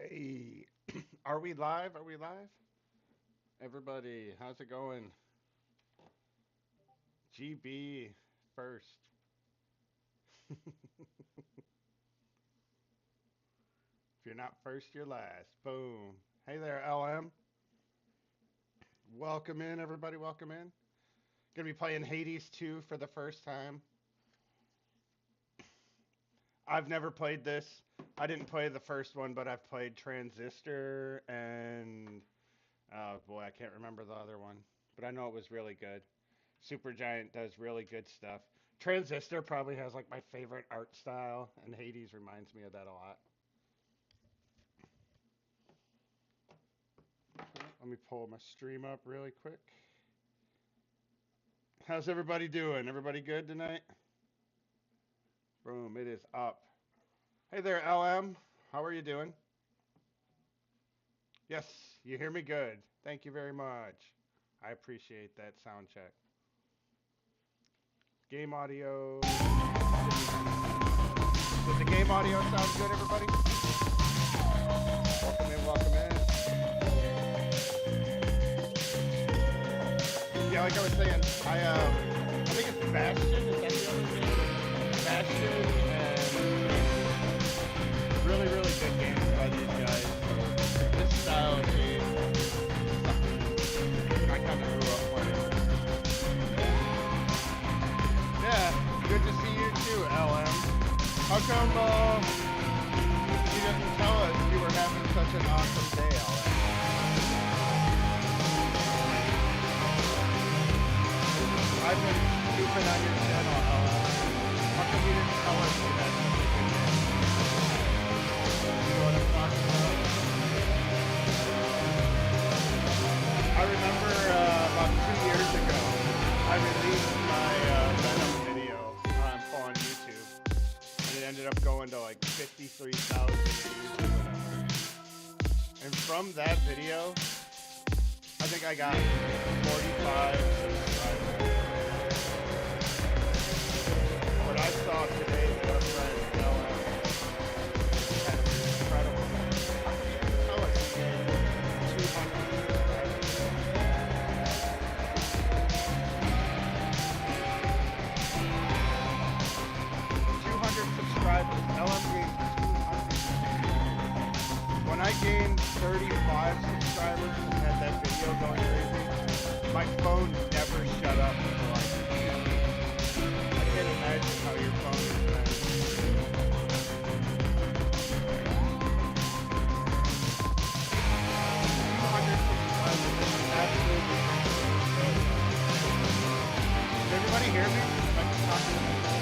Hey, are we live? Are we live? Everybody, how's it going? GB first. If you're not first, you're last. Boom. Hey there, LM. Welcome in, everybody. Welcome in. Gonna be playing Hades 2 for the first time. I've never played this. I didn't play the first one, but I've played Transistor and oh boy, I can't remember the other one. But I know it was really good. Supergiant does really good stuff. Transistor probably has like my favorite art style, and Hades reminds me of that a lot. Let me pull my stream up really quick. How's everybody doing? Everybody good tonight? Boom, it is up. Hey there, LM. How are you doing? Yes, you hear me good. Thank you very much. I appreciate that sound check. Game audio. Does the game audio sound good, everybody? Welcome in, welcome in. Yeah, like I was saying, I think it's Bastion. Is that the other game? Bastion and really, really good games by these guys. So this style of game, I kind of grew up playing. Yeah, good to see you too, LM. How come you didn't tell us you were having such an awesome day, LM? I've been snooping on your channel, LM. How come you didn't tell us you had such a good day? You know what I'm talking about? I remember about 2 years ago, I released my Venom video on YouTube, and it ended up going to like 53,000 views or whatever. And from that video, I think I got 45 subscribers. What I saw today with our friend Melinoë had incredible. How come you didn't tell us you gained 200 subscribers? 200 subscribers. LM gained 200. When I gained 35 subscribers and had that video going crazy, my phone never shut up until I can't imagine how your phone is been. 200 subscribers is absolutely ridiculous. Does everybody hear me? Am I just talking to myself?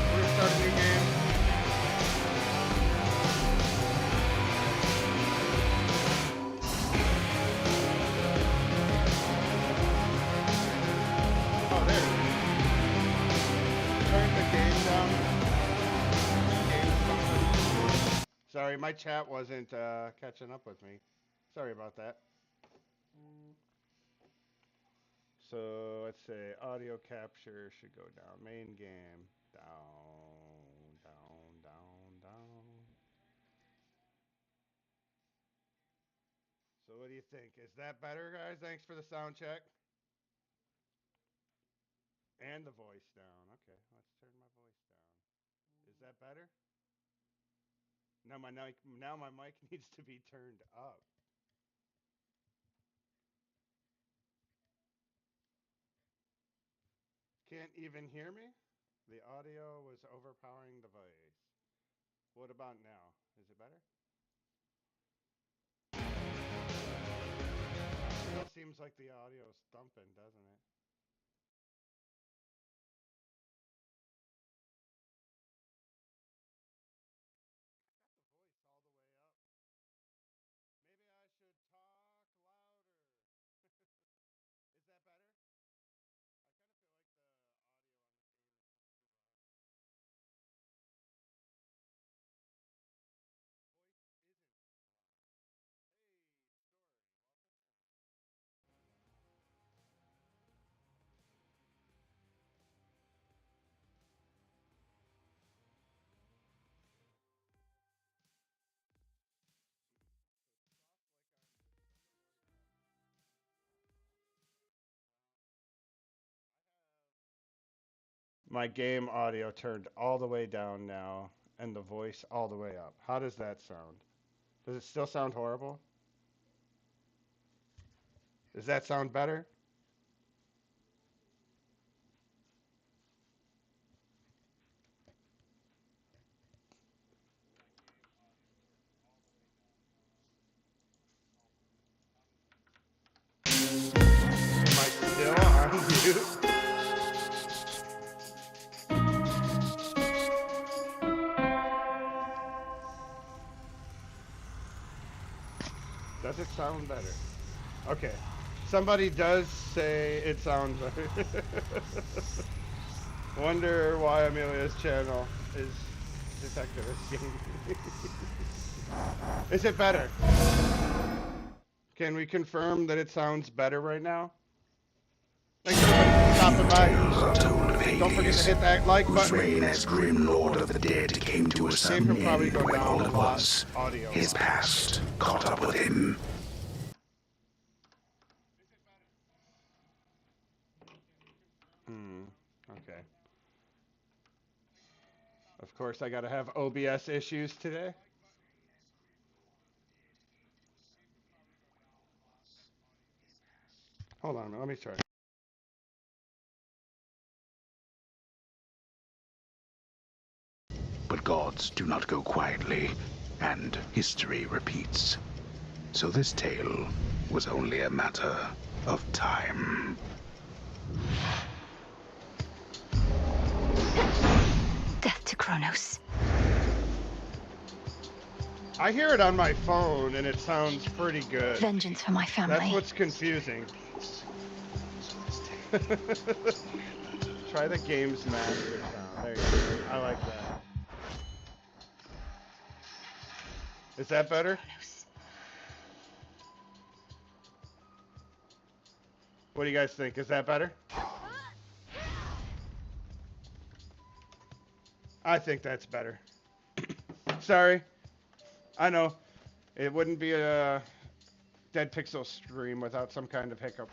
We're gonna start a new game. Oh, there it is. Turn the game down. Game something. Sorry, my chat wasn't catching up with me. Sorry about that. So let's say audio capture should go down. Main game. Down, down, down, down. So what do you think? Is that better, guys? Thanks for the sound check. And the voice down. Okay, let's turn my voice down. Is that better? Now my mic needs to be turned up. Can't even hear me? The audio was overpowering the voice. What about now? Is it better? Still seems like the audio is thumping, doesn't it? Got the voice all the way up. Maybe I should talk louder. Is that better? I kind of feel like the audio on this game is kind of too loud. Voice isn't loud. Hey, Story, welcome in. my game audio turned all the way down now and the voice all the way up. How does that sound? Does it still sound horrible? Does that sound better? Am I still on mute? Does it sound better? Okay. Somebody does say it sounds better. Wonder why Amelia's channel is detectivist game. Is it better? Can we confirm that it sounds better right now? Thanks everybody for stopping by. Don't forget to hit that like whose button. reign as grim lord of the dead came to a sudden Can probably end go when down all a it lot. was, Audio. his past, caught up with him. Okay. Of course, I gotta have OBS issues today. Hold on, let me try. But gods do not go quietly, and history repeats. So this tale was only a matter of time. Death to Kronos. I hear it on my phone, and it sounds pretty good. Vengeance for my family. That's what's confusing. Try the game's master sound. There you go. I like that. Is that better? What do you guys think? Is that better? I think that's better. Sorry. I know. It wouldn't be a Dead Pixel stream without some kind of hiccup.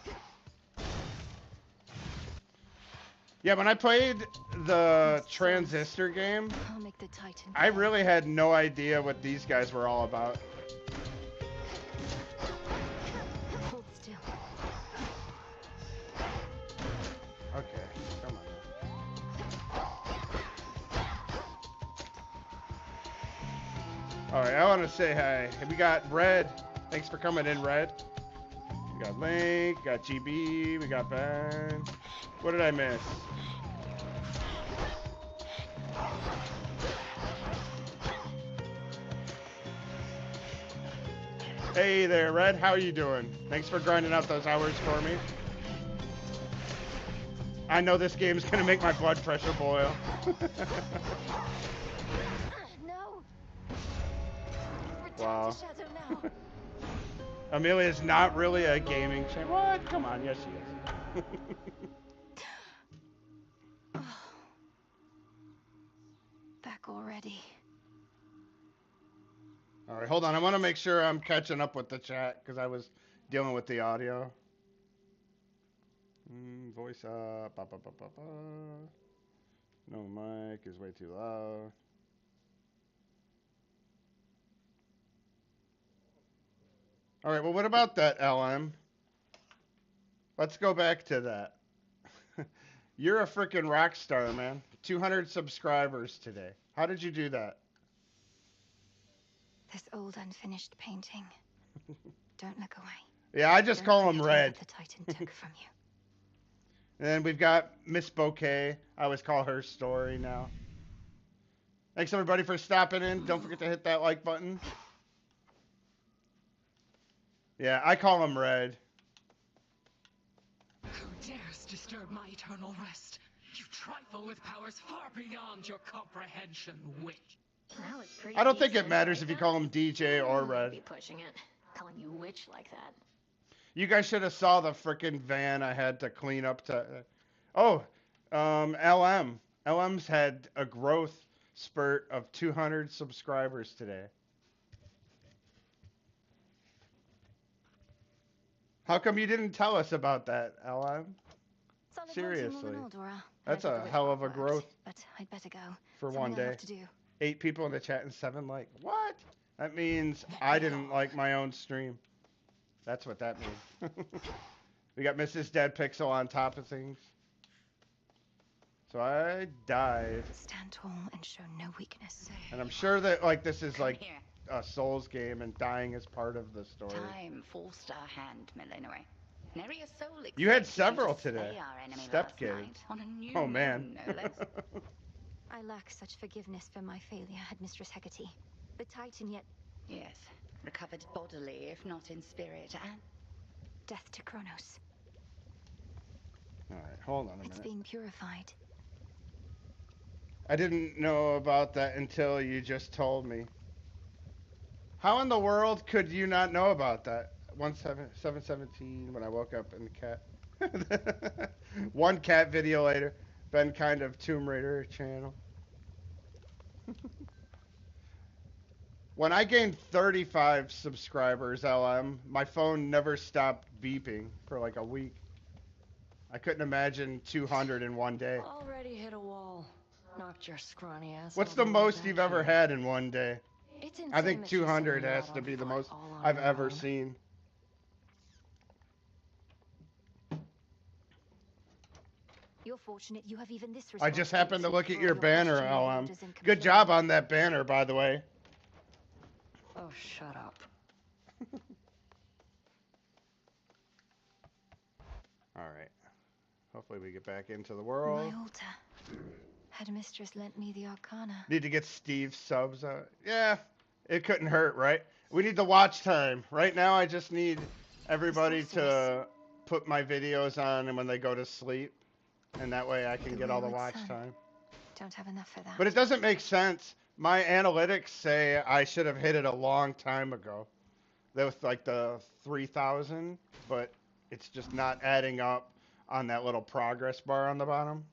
Yeah, when I played the Transistor game, I really had no idea what these guys were all about. Hold still. Okay, come on. Alright, I want to say hi. We got Red. Thanks for coming in, Red. We got Link, got GB, we got Ben. What did I miss? Hey there, Red. How you doing? Thanks for grinding out those hours for me. I know this game's gonna make my blood pressure boil. No. Wow. Now. Amelia is not really a gaming champ. What? Come on, yes she is. Back already. All right, hold on. I want to make sure I'm catching up with the chat because I was dealing with the audio. Voice up. Ba, ba, ba, ba, ba. No mic is way too loud. All right, well, what about that, LM? Let's go back to that. You're a freaking rock star, man. 200 subscribers today. How did you do that? This old unfinished painting. Don't look away. Yeah, I just call him Red. The Titan took from you. And then we've got Miss Bouquet. I always call her Story now. Thanks everybody for stopping in. Don't forget to hit that like button. Yeah, I call him Red. Who dares disturb my eternal rest? You trifle with powers far beyond your comprehension, witch. Well, it's pretty I don't think it decent, matters right if you now? call him DJ or Red. Be pushing it, calling you witch like that. You guys should have saw the frickin' van I had to clean up to. LM. LM's had a growth spurt of 200 subscribers today. How come you didn't tell us about that, LM? Solid Seriously. Dora. That's I did a the hell witch of a part, growth but I'd better go. for Something one I day. have to do. 8 people in the chat and 7 like. What? That means I didn't like my own stream. That's what that means. We got Mrs. Dead Pixel on top of things. So I died. Stand tall and show no weakness. And I'm sure that like this is Come like here. a Souls game and dying is part of the story. Time forced our hand, Melinoë. Nary a soul You had expected several to slay today. our enemy Step last kids. night on a new Oh man. moon, no less. I lack such forgiveness for my failure, Headmistress Hecate. The Titan yet Yes, recovered bodily, if not in spirit, and death to Kronos. Alright, hold on a It's minute. being purified. I didn't know about that until you just told me. How in the world could you not know about that? 717 when I woke up in the cat. One cat video later. Been kind of Tomb Raider channel. When I gained 35 subscribers, LM, my phone never stopped beeping for like a week. I couldn't imagine 200 in one day. Already hit a wall. Knocked your scrawny ass. What's all the way most back you've ever here. had in one day? It's I insane think that you 200 set me has out to on be the foot most all on I've your ever own. seen. You're fortunate you have even this I just happened to look at responsibility your for banner, questionable LM. orders and Good complaints. job on that banner, by the way. Oh, shut up. Alright. Hopefully we get back into the My world. altar. Headmistress lent me the Arcana. Need to get Steve subs. Yeah, it couldn't hurt, right? We need the watch time. Right now I just need everybody to put my videos on and when they go to sleep. And that way I can The get all the wayward watch son. time. Don't have enough for that. But it doesn't make sense. My analytics say I should have hit it a long time ago. That was like the 3,000, but it's just not adding up on that little progress bar on the bottom.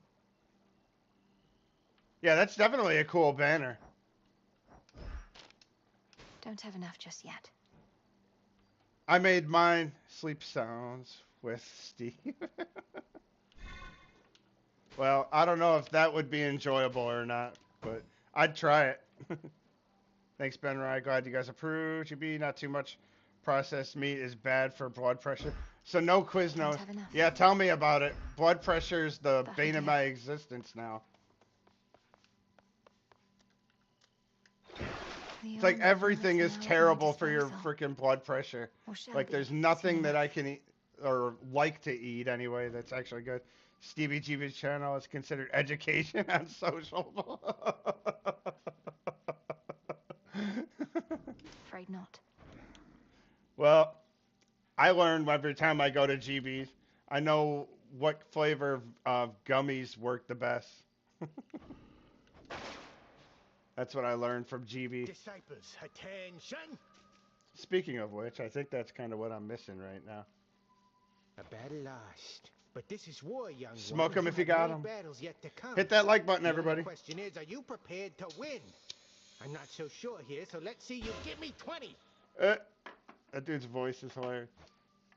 Yeah, that's definitely a cool banner. Don't have enough just yet. I made mine Sleep Sounds with Steve. Well, I don't know if that would be enjoyable or not, but I'd try it. Thanks, Ben Rye. Glad you guys approved. GB, not too much processed meat is bad for blood pressure. So no Quiznos. have enough. Yeah, tell me about it. Blood pressure's the That'll bane of do. my existence now. It's like everything is terrible for your freaking blood pressure. Like there's nothing that I can eat or like to eat anyway that's actually good. Stevie GB's channel is considered education on social. Afraid not. Well, I learned every time I go to GB's, I know what flavor of gummies work the best. That's what I learned from GB. Disciples, attention! Speaking of which, I think that's kind of what I'm missing right now. A battle lost. But this is war, young Smoke one. 'em if you have got many 'em. battles yet to come. Hit that like button, The only everybody. question is, are you prepared to win? I'm not so sure here, so let's see you give me 20. That dude's voice is hilarious.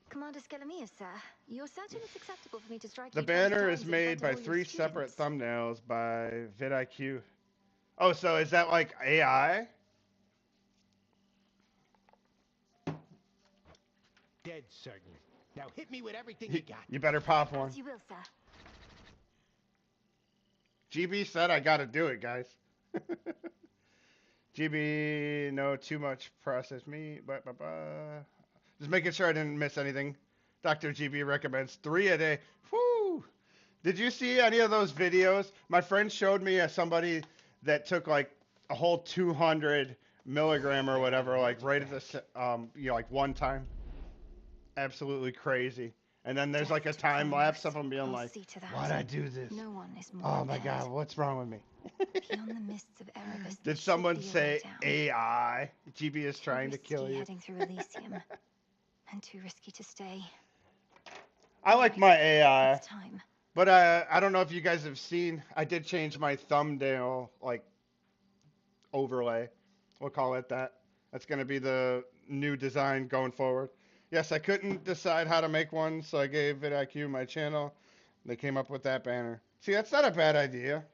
Commander Skelemius, sir. You're certain it's acceptable for me to strike The you 20 banner times is in made front by of all your 3 separate students? thumbnails by vidIQ. Oh, so is that like AI? Dead certain. Now hit me with everything you got. You better pop one. As you will, sir. GB said I gotta do it, guys. GB, no too much processed meat. Blah, blah, blah. Just making sure I didn't miss anything. Dr. GB recommends 3 a day. Whoo! Did you see any of those videos? My friend showed me somebody that took like a whole 200 milligram or whatever, like right at the, like one time. Absolutely crazy. And then there's like a time lapse of them being I'll like, see to that. why'd I do this? No one is more Oh my prepared. God, what's wrong with me? Beyond the mists of Erebus, there Did should someone be a say way down. AI? GB is trying to Too kill risky you. heading through Elysium, and too risky to stay. I like my AI, It's time. but I don't know if you guys have seen. I did change my thumbnail like overlay. We'll call it that. That's gonna be the new design going forward. Yes, I couldn't decide how to make one, so I gave vidIQ my channel. They came up with that banner. See, that's not a bad idea.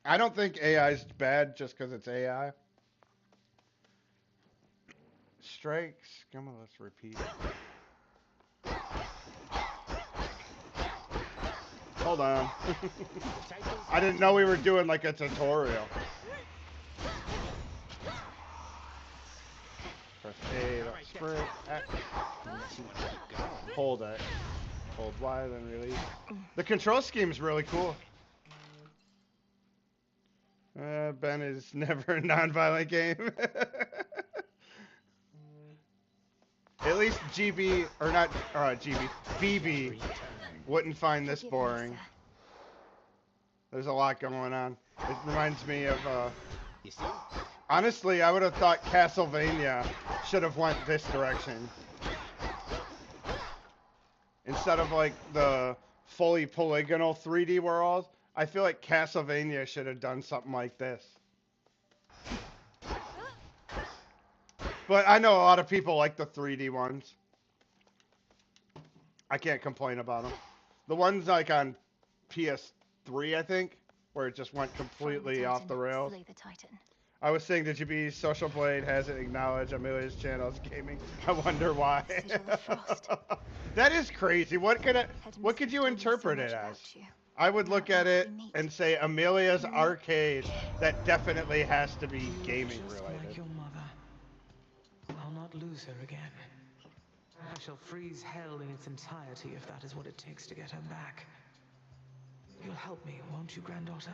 I don't think AI is bad just because it's AI. Strikes. Come on, let's repeat. Hold on. I didn't know we were doing like a tutorial. Press A to sprint. Hold it. Hold Y, then release. The control scheme is really cool. Ben is never a non-violent game. At least GB, or not, GB, BB wouldn't find this boring. There's a lot going on. It reminds me of, honestly, I would have thought Castlevania should have went this direction. Instead of like the fully polygonal 3D world, I feel like Castlevania should have done something like this. But I know a lot of people like the 3D ones. I can't complain about them. The ones like on PS3, I think, where it just went completely off the rails. I was saying, did you be Social Blade hasn't acknowledged Amelia's channel as gaming? I wonder why. That is crazy. What could you interpret it as? I would look at it and say Amelia's arcade. That definitely has to be gaming related. Like your mother. I'll not lose her again. I shall freeze hell in its entirety if that is what it takes to get her back. You'll help me, won't you, granddaughter?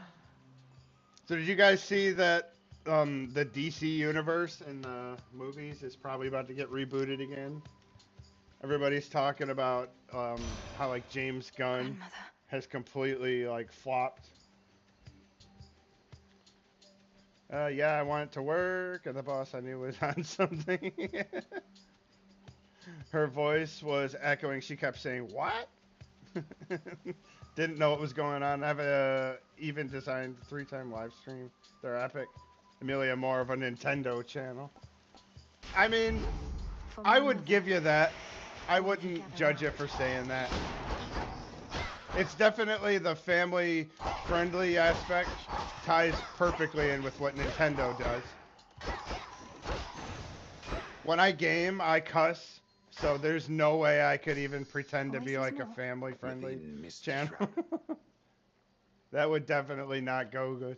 So did you guys see that the DC universe in the movies is probably about to get rebooted again? Everybody's talking about how like James Gunn has completely like flopped. Yeah, I want it to work, and the boss I knew was on something. Her voice was echoing. She kept saying, "What?" Didn't know what was going on. I have even designed 3-time live stream. They're epic. Amelia more of a Nintendo channel. I mean, I would give you that. I wouldn't judge it for saying that. It's definitely the family-friendly aspect ties perfectly in with what Nintendo does. When I game, I cuss, so there's no way I could even pretend to be like a family-friendly channel. That would definitely not go good.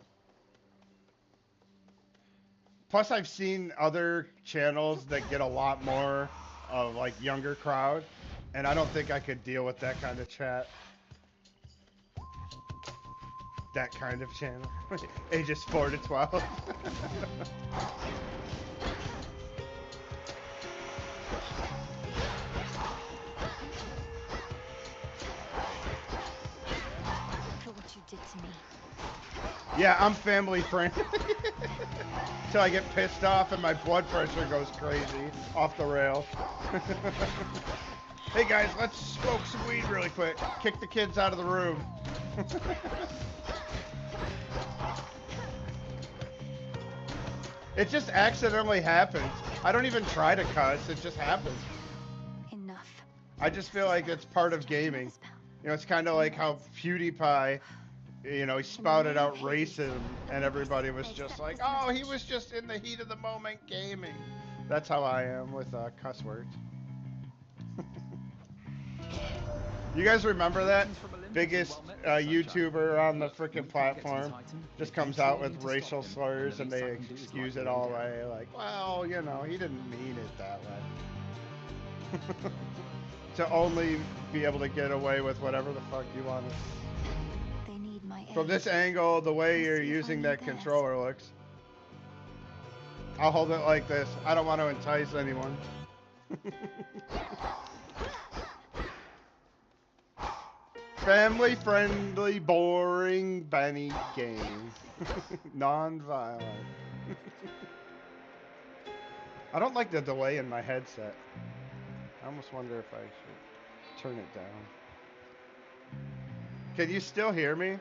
Plus, I've seen other channels that get a lot more of like younger crowd, and I don't think I could deal with that kind of chat. That kind of channel. Ages 4 to 12. For what you did to me. Yeah, I'm family friendly. Till I get pissed off and my blood pressure goes crazy off the rails. Hey guys, let's smoke some weed really quick. Kick the kids out of the room. It just accidentally happens. I don't even try to cuss, it just happens. Enough. I just feel like it's part of gaming. You know, it's kind of like how PewDiePie, you know, he spouted out racism and everybody was just like, oh, he was just in the heat of the moment gaming. That's how I am with cuss words. You guys remember that? Biggest YouTuber on the freaking platform just comes out with racial slurs and they excuse it all away. Like, well, you know, he didn't mean it that way. To only be able to get away with whatever the fuck you want. They need my aid. From this angle, the way you're using that controller looks. I'll hold it like this. I don't want to entice anyone. Family friendly, boring, Benny game. Non-violent. I don't like the delay in my headset. I almost wonder if I should turn it down. Can you still hear me?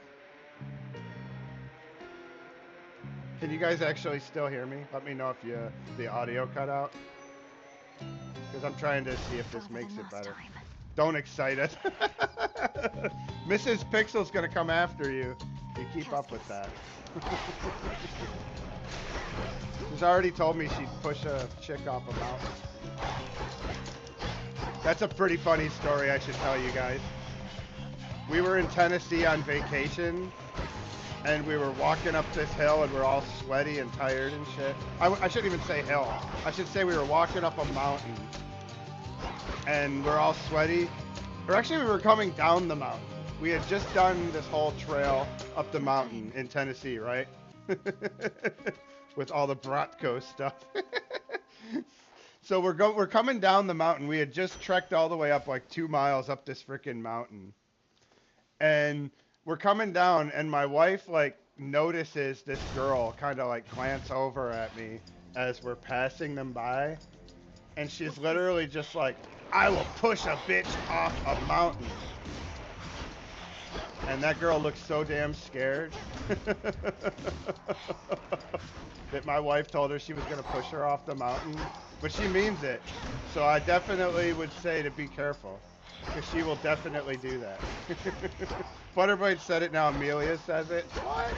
Can you guys actually still hear me? Let me know if the audio cut out. Because I'm trying to see if this makes it better. Don't excite it. Mrs. Pixel's gonna come after you. You keep up with that. She's already told me she'd push a chick off a mountain. That's a pretty funny story I should tell you guys. We were in Tennessee on vacation, and we were walking up this hill, and we're all sweaty and tired and shit. I shouldn't even say hill. I should say we were walking up a mountain, and we're all sweaty. Or actually, we were coming down the mountain. We had just done this whole trail up the mountain in Tennessee, right? With all the Bratko stuff. So we're coming down the mountain. We had just trekked all the way up like 2 miles up this freaking mountain. And we're coming down, and my wife like notices this girl kind of like glance over at me as we're passing them by. And she's literally just like, I will push a bitch off a mountain. And that girl looks so damn scared that my wife told her she was going to push her off the mountain. But she means it. So I definitely would say to be careful. Because she will definitely do that. Butterbite said it, now Amelia says it. What?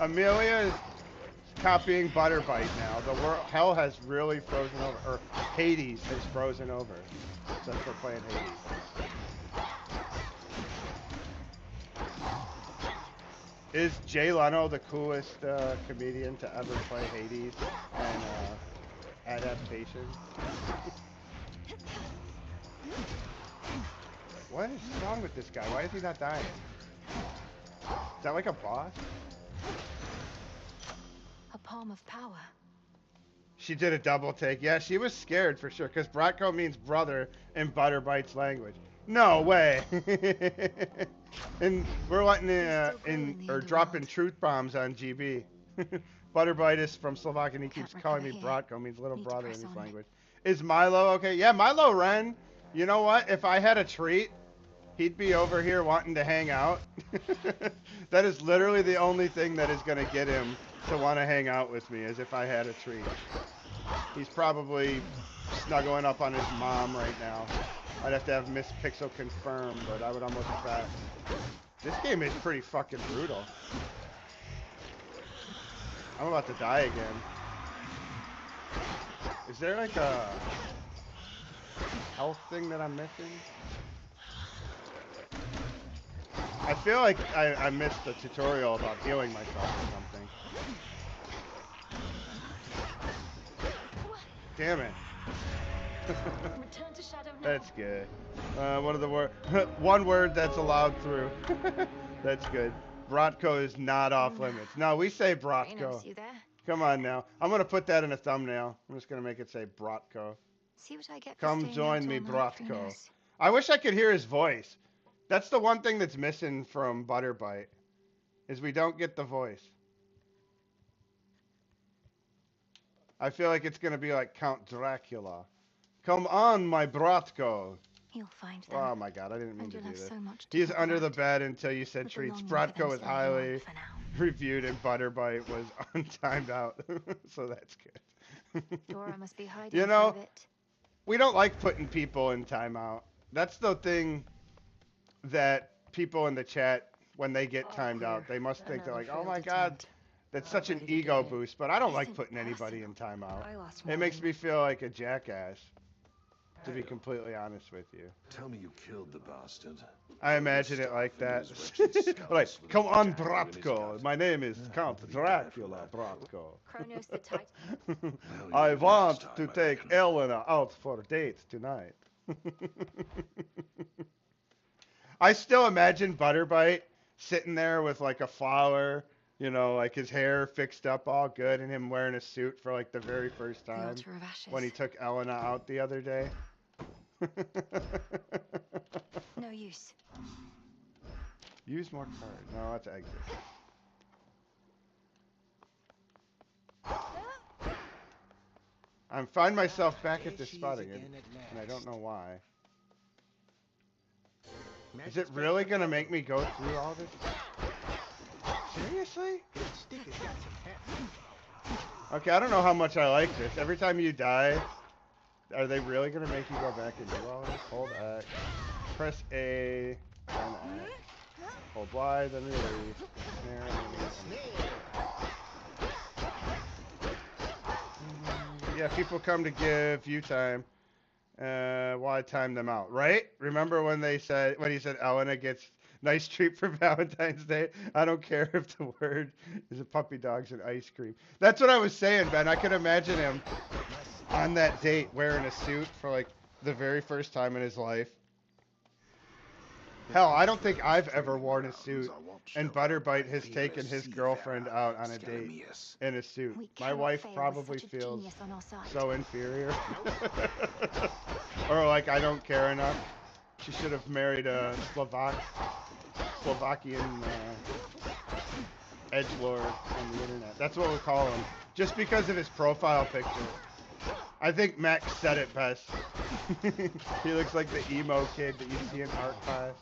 Amelia is copying Butterbite now. The world, hell has really frozen over. Or Hades has frozen over. Since we're playing Hades. Is Jay Leno the coolest comedian to ever play Hades and adaptation? What is wrong with this guy? Why is he not dying? Is that like a boss? A palm of power. She did a double take. Yeah, she was scared for sure, because Bratko means brother in Butterbite's language. No way. And we're letting dropping truth bombs on GB. Butterbite is from Slovakia, and he keeps calling me Bratko, means little brother in his language. Is Milo okay? Yeah, Milo Ren. You know what? If I had a treat, he'd be over here wanting to hang out. That is literally the only thing that is going to get him to want to hang out with me, is if I had a treat. He's probably snuggling up on his mom right now. I'd have to have Miss Pixel confirm, but I would almost bet. This game is pretty fucking brutal. I'm about to die again. Is there like a health thing that I'm missing? I feel like I missed the tutorial about healing myself or something. Damn it. Return to Shadow now. That's good. What are the words? One word that's allowed through. That's good. Bratko is not off limits. No, we say Bratko. You there? Come on now. I'm going to put that in a thumbnail. I'm just going to make it say Bratko. See what I get for Come staying join out me, all night, Bratko. Venus. I wish I could hear his voice. That's the one thing that's missing from Butterbite, is we don't get the voice. I feel like it's going to be like Count Dracula. Come on, my Bratko. He'll find them. Oh my god, I didn't mean And to you'll do have this. so much to He's talk under the about. bed until you said But the treats. longing for them Bratko is slowing you highly up for now. reviewed and Butterbite was untimed out. So that's good. Dora must be hiding You for know, a bit. we don't like putting people in timeout. That's the thing that people in the chat, when they get timed out, they must think they're like, oh my god, that's such an ego boost. But I don't like putting anybody in timeout. It makes me feel like a jackass, to be completely honest with you. Tell me you killed the bastard. I imagine it like that. Like, come on, Bratko. My name is Count Dracula Bratko. Kronos the Titan. I want to take Elena out for a date tonight. I still imagine Butterbite sitting there with like a flower, you know, like his hair fixed up all good, and him wearing a suit for like the very first The time altar of ashes. when he took Elena out the other day. No use. Use more cards. No, that's exit. I find myself back at this spot again, and I don't know why. Is it really gonna make me go through all this? Seriously? Okay, I don't know how much I like this. Every time you die, are they really gonna make you go back and do all this? Hold back. press A. Hold Y, then release. Snare, yeah, people come to give you time. Why time them out, right? Remember when he said Elena gets nice treat for Valentine's Day? I don't care if the word is a puppy dogs and ice cream. That's what I was saying, Ben. I could imagine him on that date wearing a suit for like the very first time in his life. Hell, I don't think I've ever worn a suit, and Butterbite has taken his girlfriend out on a date in a suit. My wife probably feels so inferior. Or like I don't care enough. She should have married a Slovakian edgelord on the internet. That's what we call him. Just because of his profile picture. I think Max said it best. He looks like the emo kid that you see in art class.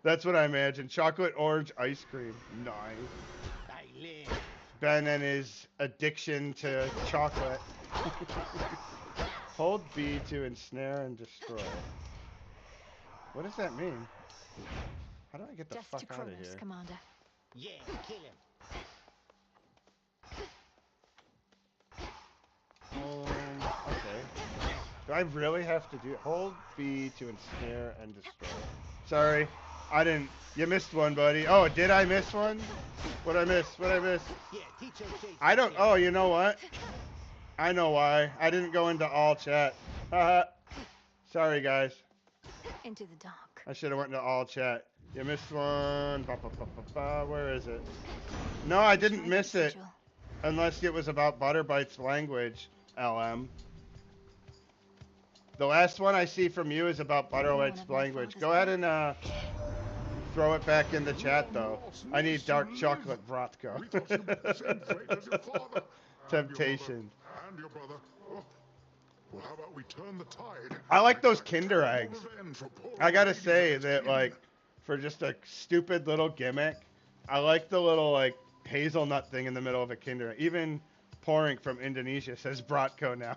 That's what I imagine. Chocolate orange ice cream. Nice. Ben and his addiction to chocolate. Hold B to ensnare and destroy. What does that mean? How do I get the fuck out of here? Commander. Yeah, kill him. Okay. Do I really have to do it? Hold B to ensnare and destroy. Sorry, I didn't. You missed one, buddy. Oh, did I miss one? What'd I miss? What'd I miss? Yeah, teach those shades. I don't. Oh, you know what? I know why. I didn't go into all chat. Haha. Sorry, guys. Into the dark. I should have went into all chat. You missed one. Ba, ba, ba, ba, ba. Where is it? No, I didn't miss it. Unless it was about Butterbite's language, LM. The last one I see from you is about Butterbite's language. Go ahead and throw it back in the chat, though. I need dark chocolate vodka. Temptation. And your brother. Oh. Well, how about we turn the tide? I like those Kinder eggs. I gotta say that, like, for just a stupid little gimmick, I like the little, like, hazelnut thing in the middle of a Kinder egg. Even Porink from Indonesia says Bratko now.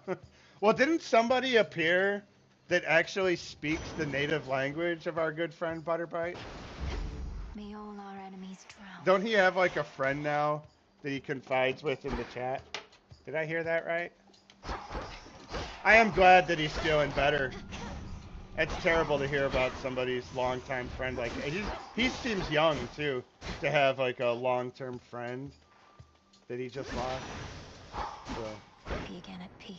Well, didn't somebody appear that actually speaks the native language of our good friend Butterbite? May all our enemies drown. Don't he have, like, a friend now that he confides with in the chat? Did I hear that right? I am glad that he's feeling better. It's terrible to hear about somebody's longtime friend like he seems young too to have like a long-term friend that he just lost. So, Be again at peace.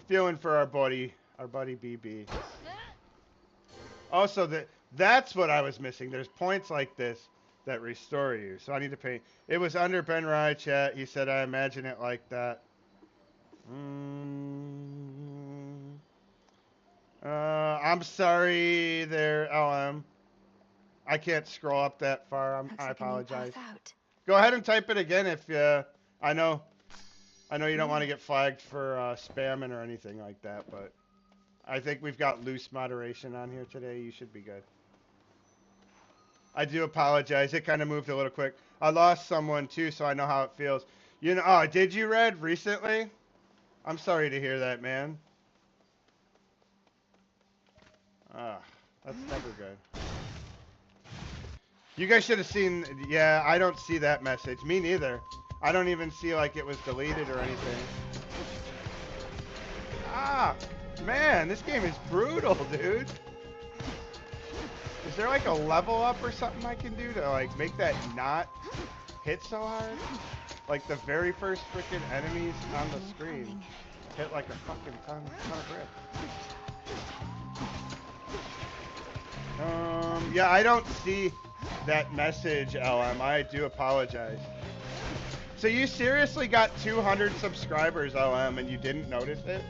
feeling for our buddy BB. Also, that's what I was missing. There's points like this that restore you, so I need to pay. It was under Ben Rye chat. He said I imagine it like that. I'm sorry there, LM. I can't scroll up that far. I apologize. Go ahead and type it again if I know you don't want to get flagged for spamming or anything like that, but I think we've got loose moderation on here today. You should be good. I do apologize. It kind of moved a little quick. I lost someone too, so I know how it feels. You know, oh, did you, Red, recently? I'm sorry to hear that, man. Ah, that's never good. You guys should have seen, yeah, I don't see that message. Me neither. I don't even see like it was deleted or anything. Ah, man, this game is brutal, dude. Is there like a level up or something I can do to like make that not hit so hard? Like the very first freaking enemies on the screen hit like a fucking ton of grip. Yeah, I don't see that message, LM. I do apologize. So you seriously got 200 subscribers, LM, and you didn't notice it?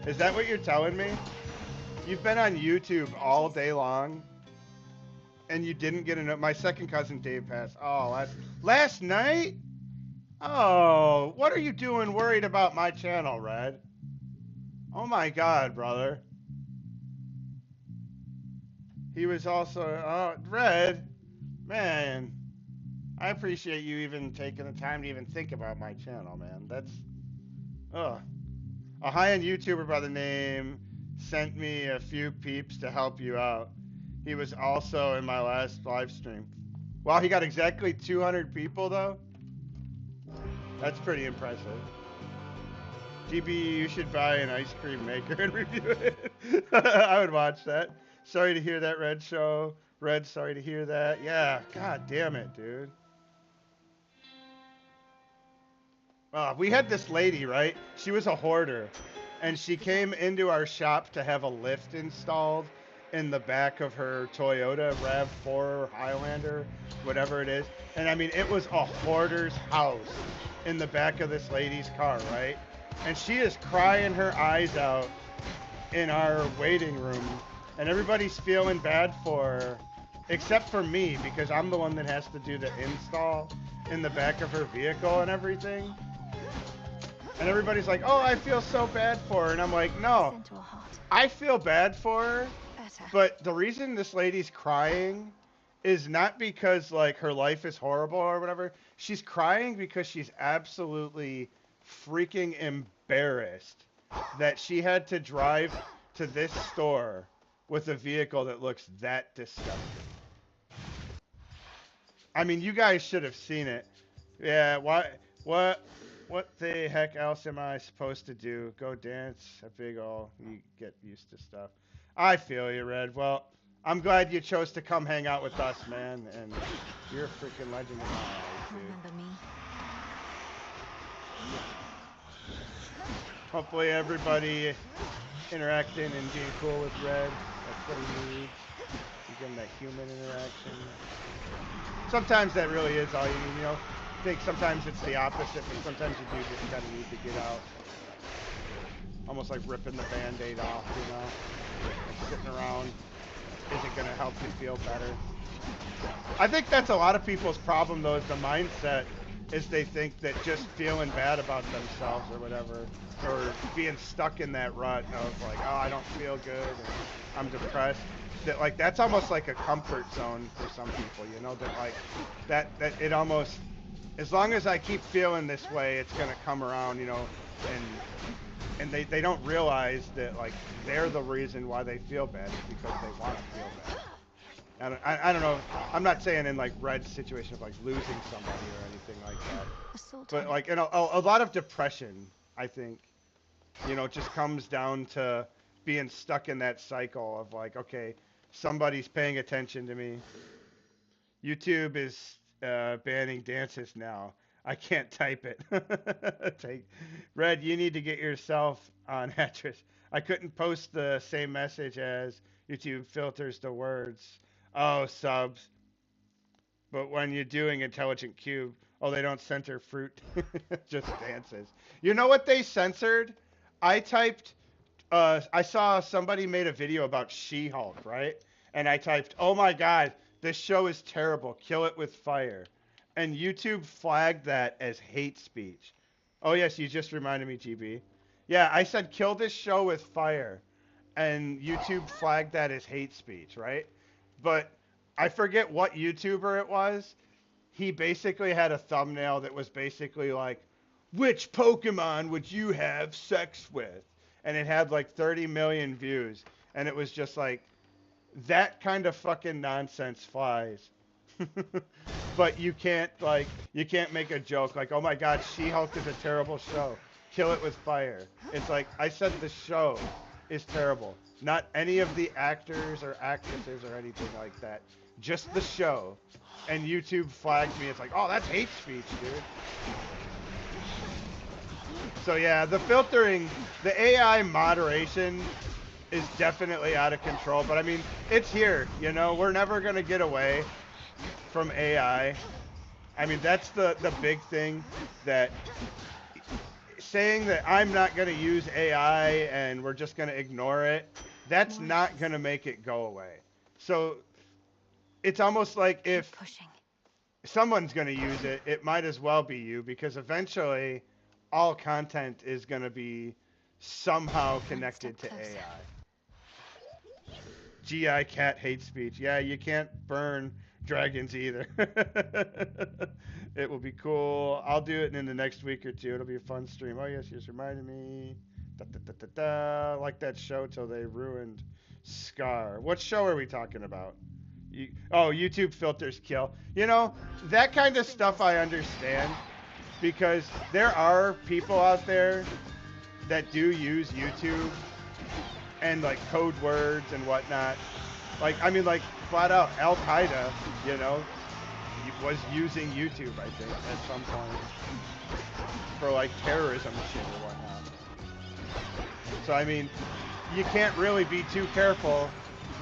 Is that what you're telling me? You've been on YouTube all day long, and you didn't get a my second cousin Dave passed. Oh, last night? Oh, what are you doing worried about my channel, Red? Oh my God, brother. He was also, Red, man, I appreciate you even taking the time to even think about my channel, man. That's, a high-end YouTuber by the name sent me a few peeps to help you out. He was also in my last live stream. Wow, he got exactly 200 people though? That's pretty impressive. GB, you should buy an ice cream maker and review it. I would watch that. Sorry to hear that, Red Show. Red, sorry to hear that. Yeah, god damn it, dude. We had this lady, right? She was a hoarder. And she came into our shop to have a lift installed in the back of her Toyota RAV4 Highlander, whatever it is. And I mean, it was a hoarder's house in the back of this lady's car, right? And she is crying her eyes out in our waiting room. And everybody's feeling bad for her, except for me, because I'm the one that has to do the install in the back of her vehicle and everything. And everybody's like, oh, I feel so bad for her. And I'm like, no, I feel bad for her. But the reason this lady's crying is not because, like, her life is horrible or whatever. She's crying because she's absolutely freaking embarrassed that she had to drive to this store with a vehicle that looks that disgusting. I mean, you guys should have seen it. Yeah, what the heck else am I supposed to do? Go dance a big ol', you get used to stuff. I feel you, Red. Well, I'm glad you chose to come hang out with us, man, and you're a freaking legend in my eyes, dude. Remember me? Hopefully everybody interacting and being cool with Red. That's what he needs. You give him that human interaction. Sometimes that really is all you need, you know? I think sometimes it's the opposite, but sometimes you do just kind of need to get out. Almost like ripping the Band-Aid off, you know? Like sitting around isn't going to help you feel better. I think that's a lot of people's problem, though, is the mindset is they think that just feeling bad about themselves or whatever, or being stuck in that rut of like, oh, I don't feel good, and I'm depressed, that like that's almost like a comfort zone for some people, you know, that like that it almost, as long as I keep feeling this way, it's gonna come around, you know, and they don't realize that like they're the reason why they feel bad is because they want to feel bad. I don't know. I'm not saying in like Red's situation of like losing somebody or anything like that, but like in a lot of depression, I think, you know, just comes down to being stuck in that cycle of like, okay, somebody's paying attention to me. YouTube is banning dances now. I can't type it. Red, you need to get yourself on Actress. I couldn't post the same message as YouTube filters the words. Oh, subs. But when you're doing Intelligent Cube, oh, they don't censor fruit. Just dances. You know what they censored? I typed, I saw somebody made a video about She-Hulk, right? And I typed, oh my God, this show is terrible. Kill it with fire. And YouTube flagged that as hate speech. Oh, yes, you just reminded me, GB. Yeah, I said kill this show with fire. And YouTube flagged that as hate speech, right? But I forget what YouTuber it was. He basically had a thumbnail that was basically like, which Pokemon would you have sex with? And it had like 30 million views. And it was just like, that kind of fucking nonsense flies. But you can't make a joke like, oh my God, She-Hulk is a terrible show. Kill it with fire. It's like, I said the show is terrible. Not any of the actors or actresses or anything like that. Just the show. And YouTube flagged me. It's like, oh, that's hate speech, dude. So yeah, the filtering, the AI moderation is definitely out of control. But I mean, it's here, you know, we're never going to get away from AI. I mean, that's the big thing, that saying that I'm not going to use AI and we're just going to ignore it, that's not going to make it go away. So it's almost like if someone's going to use it, it might as well be you, because eventually all content is going to be somehow connected to AI. GI cat hate speech. Yeah, you can't burn dragons either. It will be cool. I'll do it in the next week or two. It'll be a fun stream. Oh yes, you just reminded me. Da, da, da, da, da. Like that show till they ruined Scar. What show are we talking about? Oh, YouTube filters kill. You know, that kind of stuff I understand because there are people out there that do use YouTube and like code words and whatnot. Like, I mean, like flat out Al Qaeda, you know, was using YouTube, I think, at some point for like terrorism shit or whatnot. So, I mean, you can't really be too careful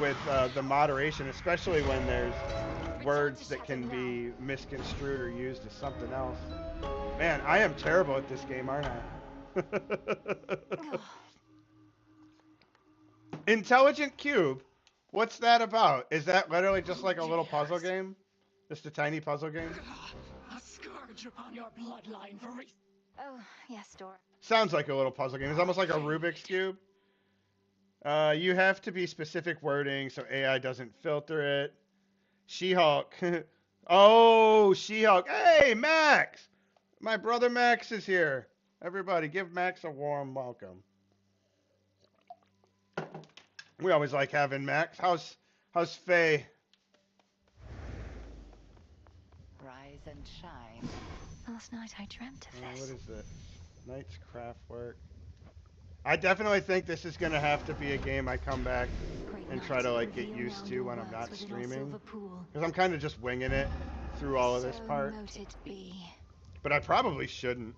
with the moderation, especially when there's words that can be misconstrued or used as something else. Man, I am terrible at this game, aren't I? Intelligent Cube? What's that about? Is that literally just like a little puzzle game? Just a tiny puzzle game? A scourge upon your bloodline for Oh, yes, Dora. Sounds like a little puzzle game. It's almost like a Rubik's Cube. You have to be specific wording so AI doesn't filter it. She-Hulk. Oh, She-Hulk. Hey, Max! My brother Max is here. Everybody, give Max a warm welcome. We always like having Max. How's Faye? Rise and shine. Last night I dreamt of this. What is this? Knight's Craftwork. I definitely think this is going to have to be a game I come back and try to like get used to when I'm not streaming. Because I'm kind of just winging it through all of this part. But I probably shouldn't.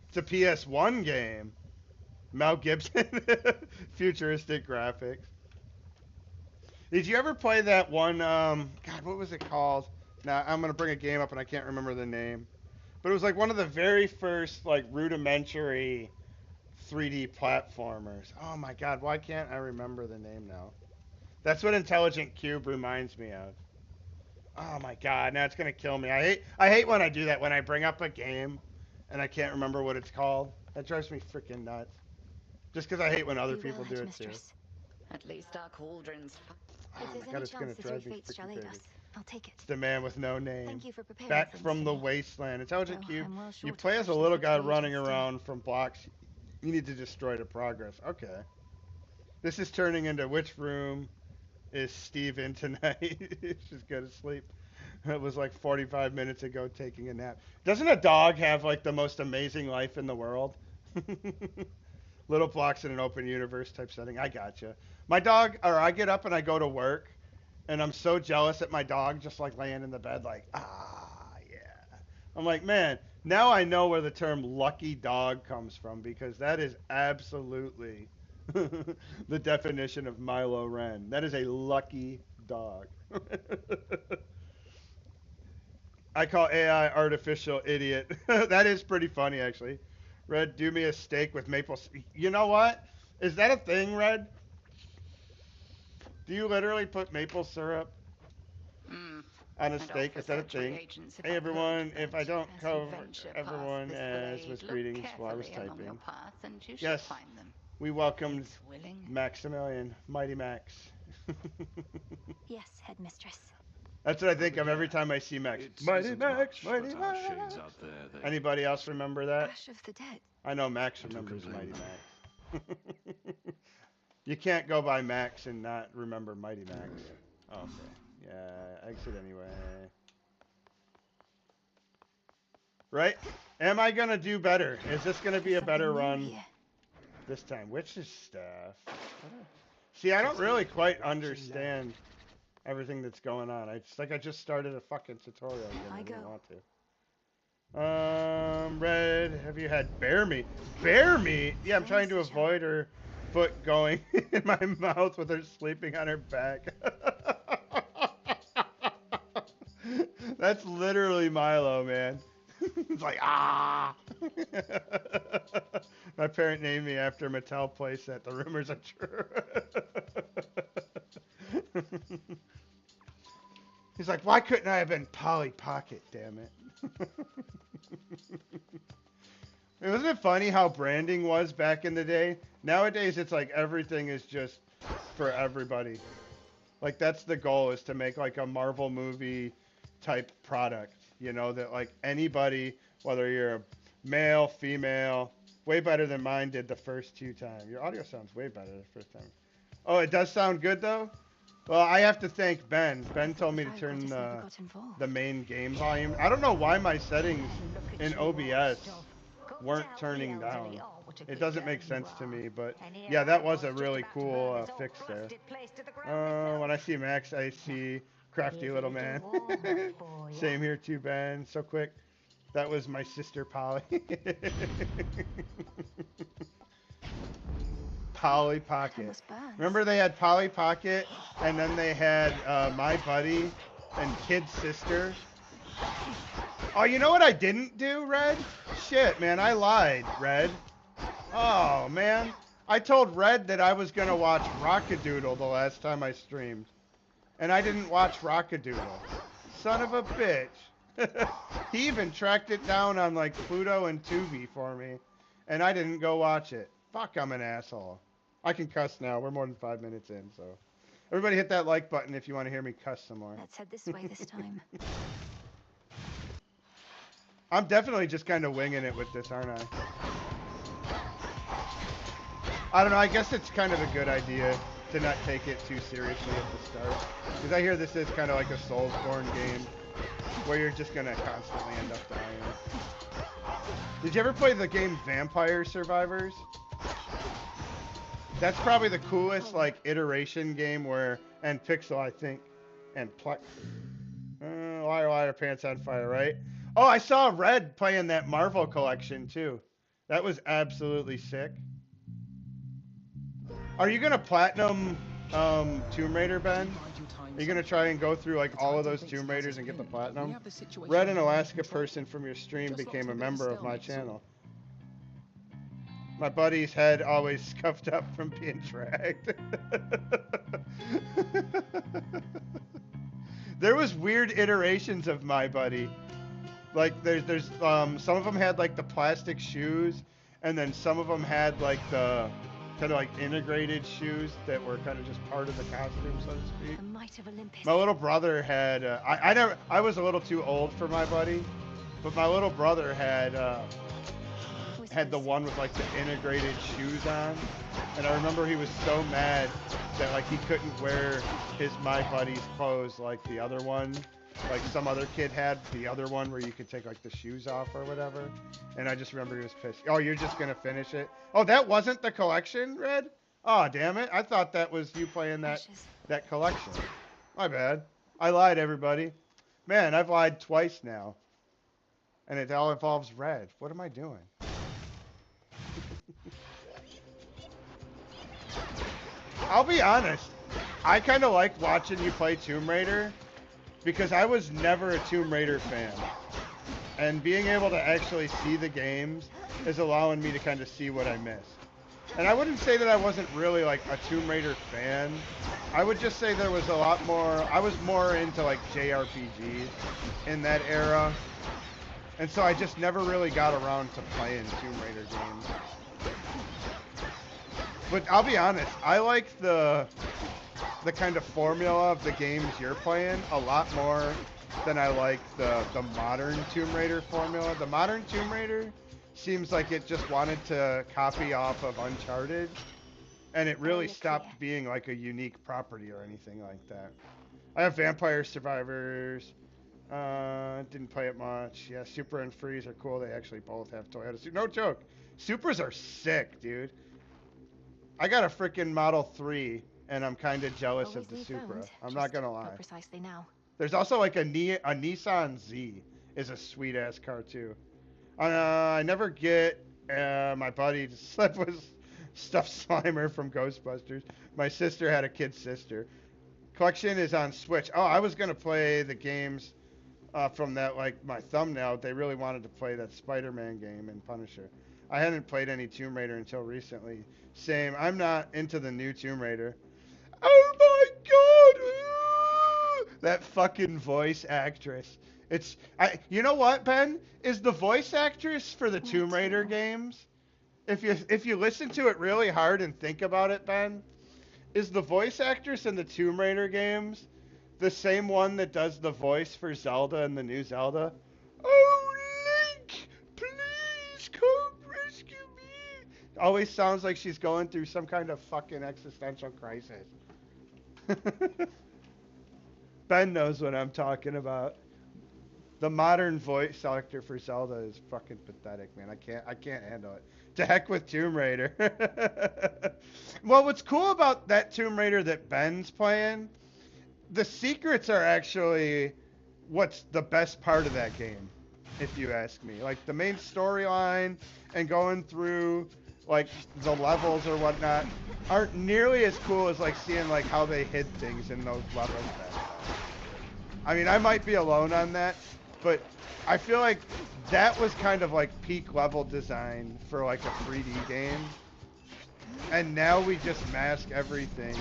It's a PS1 game. Mel Gibson. Futuristic graphics. Did you ever play that one, God, what was it called? Now, I'm going to bring a game up and I can't remember the name. But it was like one of the very first, like, rudimentary 3D platformers. Oh my God, why can't I remember the name now? That's what Intelligent Cube reminds me of. Oh my God, now it's going to kill me. I hate when I do that, when I bring up a game and I can't remember what it's called. That drives me freaking nuts. Just because I hate when other people do it too. At least our cauldrons. Oh my God, it's gonna drive me freaking crazy. I'll take it. It's the man with no name. Thank you for preparing Back things from for the me. wasteland. Intelligent Cube. Well You play as a to little push guy the running agents around from blocks. You need to destroy to progress. Okay. This is turning into which room is Steve in tonight? Just go to sleep. It was like 45 minutes ago taking a nap. Doesn't a dog have like the most amazing life in the world? Little blocks in an open universe type setting. I gotcha. My dog, or I get up and I go to work, and I'm so jealous at my dog just like laying in the bed like, yeah. I'm like, man, now I know where the term lucky dog comes from because that is absolutely the definition of Milo Ren. That is a lucky dog. I call AI artificial idiot. That is pretty funny, actually. Red, do me a steak with maple. You know what? Is that a thing, Red? Do you literally put maple syrup on a steak? Is that a thing? Hey, everyone. If I don't cover everyone as with greetings while I was typing. Yes, we welcomed Maximilian, Mighty Max. Yes, headmistress. That's what I think of every time I see Max. Mighty Max, Mighty Max. Anybody else remember that? Ash of the dead. I know Max remembers Mighty Max. You can't go by Max and not remember Mighty Max. Oh, okay. Yeah, exit anyway. Right? Am I gonna do better? Is this gonna be a better run this time? Witch's staff. See, I don't really quite understand everything that's going on. It's like I just started a fucking tutorial again. I didn't want to. Red, have you had bear meat? Bear meat? Yeah, I'm trying to avoid her foot going in my mouth with her sleeping on her back. That's literally Milo, man. It's like, ah! My parent named me after a Mattel playset. The rumors are true. He's like, why couldn't I have been Polly Pocket, damn it? Wasn't it funny how branding was back in the day? Nowadays, it's like everything is just for everybody. Like, that's the goal, is to make like a Marvel movie type product. You know, that like anybody, whether you're a male, female, Way better than mine did the first 2 times. Your audio sounds way better the first time. Oh, it does sound good though? Well, I have to thank Ben. Ben told me to turn the main game volume. I don't know why my settings in OBS weren't turning down. It doesn't make sense to me, but yeah, that was a really cool fix there. When I see Max, I see crafty little man. Same here too, Ben. So quick. That was my sister Polly. Polly Pocket. Remember they had Polly Pocket, and then they had My Buddy and Kid's sister. Oh, you know what I didn't do, Red? Shit, man, I lied, Red. Oh, man. I told Red that I was going to watch Rockadoodle the last time I streamed. And I didn't watch Rockadoodle. Son of a bitch. He even tracked it down on, like, Pluto and Tubi for me. And I didn't go watch it. Fuck, I'm an asshole. I can cuss now. We're more than 5 minutes in, so. Everybody hit that like button if you want to hear me cuss some more. Let's head this way this time. I'm definitely just kind of winging it with this, aren't I? I don't know. I guess it's kind of a good idea to not take it too seriously at the start. Because I hear this is kind of like a Soulsborne game where you're just going to constantly end up dying. Did you ever play the game Vampire Survivors? That's probably the coolest, like, iteration game where, and Pixel, I think, and Liar, liar, pants on fire, right? Oh, I saw Red playing that Marvel collection, too. That was absolutely sick. Are you going to platinum Tomb Raider, Ben? Are you going to try and go through, like, all of those Tomb Raiders and get the platinum? Red, an Alaska person from your stream, became a member of my channel. My buddy's head always scuffed up from being dragged. There was weird iterations of My Buddy. Like, there's some of them had, like, the plastic shoes, and then some of them had, like, the kind of, like, integrated shoes that were kind of just part of the costume, so to speak. The might of Olympus. My little brother had, I was a little too old for My Buddy, but my little brother had the one with, like, the integrated shoes on, and I remember he was so mad that, like, he couldn't wear his My Buddy's clothes like the other one. Like some other kid had the other one where you could take, like, the shoes off or whatever. And I just remember he was pissed. Oh, you're just going to finish it? Oh, that wasn't the collection, Red? Oh, damn it. I thought that was you playing that collection. My bad. I lied, everybody. Man, I've lied twice now. And it all involves Red. What am I doing? I'll be honest. I kind of like watching you play Tomb Raider. Because I was never a Tomb Raider fan. And being able to actually see the games is allowing me to kind of see what I missed. And I wouldn't say that I wasn't really, like, a Tomb Raider fan. I would just say there was a lot more, I was more into, like, JRPGs in that era. And so I just never really got around to playing Tomb Raider games. But I'll be honest, I like the kind of formula of the games you're playing a lot more than I like the modern Tomb Raider formula. The modern Tomb Raider seems like it just wanted to copy off of Uncharted, and it really stopped being like a unique property or anything like that. I have Vampire Survivors. Didn't play it much. Yeah, Supra and Freeze are cool. They actually both have Toyota. No joke. Supras are sick, dude. I got a freaking Model 3, and I'm kind of jealous of the Supra. I'm not gonna lie. Precisely now. There's also like a Nissan Z is a sweet ass car too. I never get my buddy to sleep with stuffed Slimer from Ghostbusters. My sister had a kid sister. Collection is on Switch. Oh, I was gonna play the games from that, like my thumbnail. They really wanted to play that Spider-Man game and Punisher. I hadn't played any Tomb Raider until recently. Same. I'm not into the new Tomb Raider. Oh my god! That fucking voice actress. You know what, Ben? Is the voice actress for the Tomb Raider games? If you listen to it really hard and think about it, Ben, is the voice actress in the Tomb Raider games the same one that does the voice for Zelda in the new Zelda? Oh, Link! Please come rescue me! always sounds like she's going through some kind of fucking existential crisis. Ben knows what I'm talking about. The modern voice actor for Zelda is fucking pathetic, man. I can't handle it. To heck with Tomb Raider. Well, what's cool about that Tomb Raider that Ben's playing, the secrets are actually what's the best part of that game, if you ask me. Like the main storyline and going through like the levels or whatnot aren't nearly as cool as like seeing like how they hid things in those levels. I mean, I might be alone on that, but I feel like that was kind of like peak level design for like a 3D game. And now we just mask everything.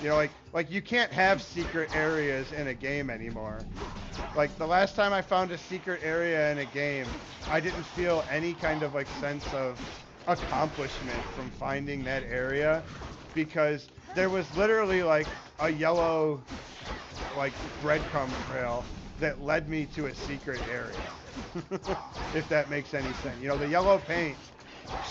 You know, like you can't have secret areas in a game anymore. Like the last time I found a secret area in a game, I didn't feel any kind of like sense of accomplishment from finding that area because there was literally like a yellow like breadcrumb trail that led me to a secret area. If that makes any sense. You know, the yellow paint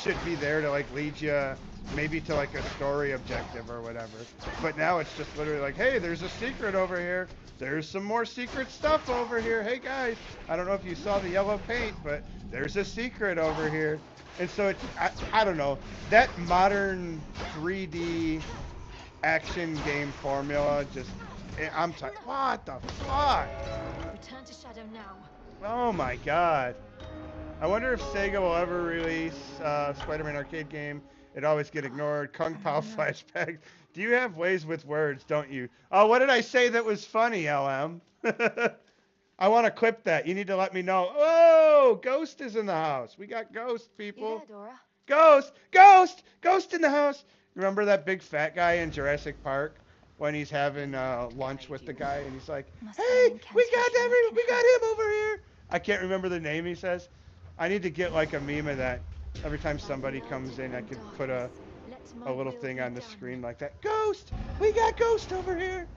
should be there to like lead you maybe to like a story objective or whatever. But now it's just literally like, hey, there's a secret over here. There's some more secret stuff over here. Hey guys, I don't know if you saw the yellow paint, but there's a secret over here. And so it's, I don't know, that modern 3D action game formula just, I'm tired. What the fuck? Return to Shadow now. Oh my god. I wonder if Sega will ever release Spider-Man arcade game. It always get ignored. Kung Pao flashback. Do you have ways with words, don't you? Oh, what did I say that was funny, LM? I want to clip that. You need to let me know. Oh, Ghost is in the house. We got Ghost, people. You there, Dora? Ghost! Ghost! Ghost in the house! Remember that big fat guy in Jurassic Park? When he's having lunch with the guy and he's like, hey, we got him over here. I can't remember the name he says. I need to get like a meme of that. Every time somebody comes in, I could put a little thing on the screen like that. Ghost! We got Ghost over here!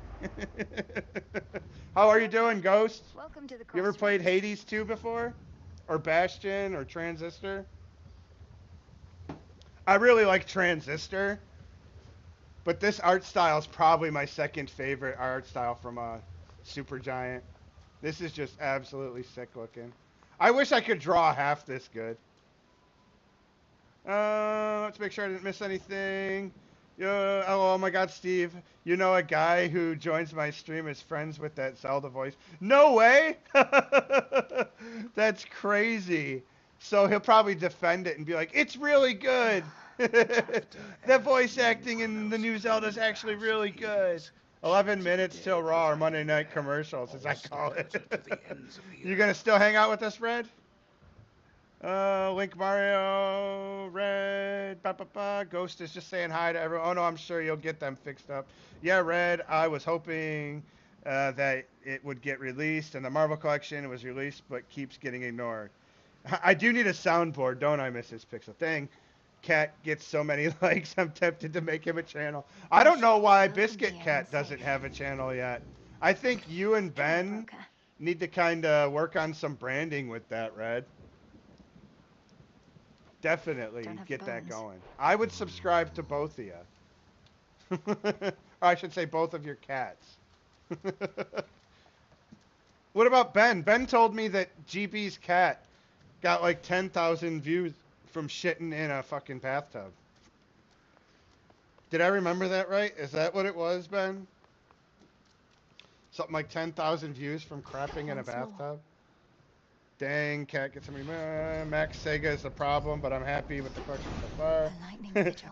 How are you doing, Ghost? Welcome to the You ever played Hades 2 before? Or Bastion or Transistor? I really like Transistor. But this art style is probably my second favorite art style from Supergiant. This is just absolutely sick looking. I wish I could draw half this good. Let's make sure I didn't miss anything. Oh my god, Steve. You know a guy who joins my stream is friends with that Zelda voice. No way! That's crazy. So he'll probably defend it and be like, it's really good. The voice acting in the new Zelda is actually really good. 11 minutes till Raw or Monday Night Commercials, as I call it. You gonna still hang out with us, Red? Link Mario, Red, Ghost is just saying hi to everyone. Oh no, I'm sure you'll get them fixed up. Yeah, Red, I was hoping that it would get released, and the Marvel Collection was released, but keeps getting ignored. I do need a soundboard, don't I, Mrs. Pixel? Dang. Cat gets so many likes, I'm tempted to make him a channel. I don't know why Biscuit Cat doesn't have a channel yet. I think you and Ben need to kind of work on some branding with that, Red. Definitely get that going. I would subscribe to both of you. Or I should say both of your cats. What about Ben? Ben told me that GB's cat got like 10,000 views from shitting in a fucking bathtub. Did I remember that right? Is that what it was, Ben? Something like 10,000 views from crapping in a bathtub? Dang, cat gets somebody. Max Sega is the problem, but I'm happy with the collection so far.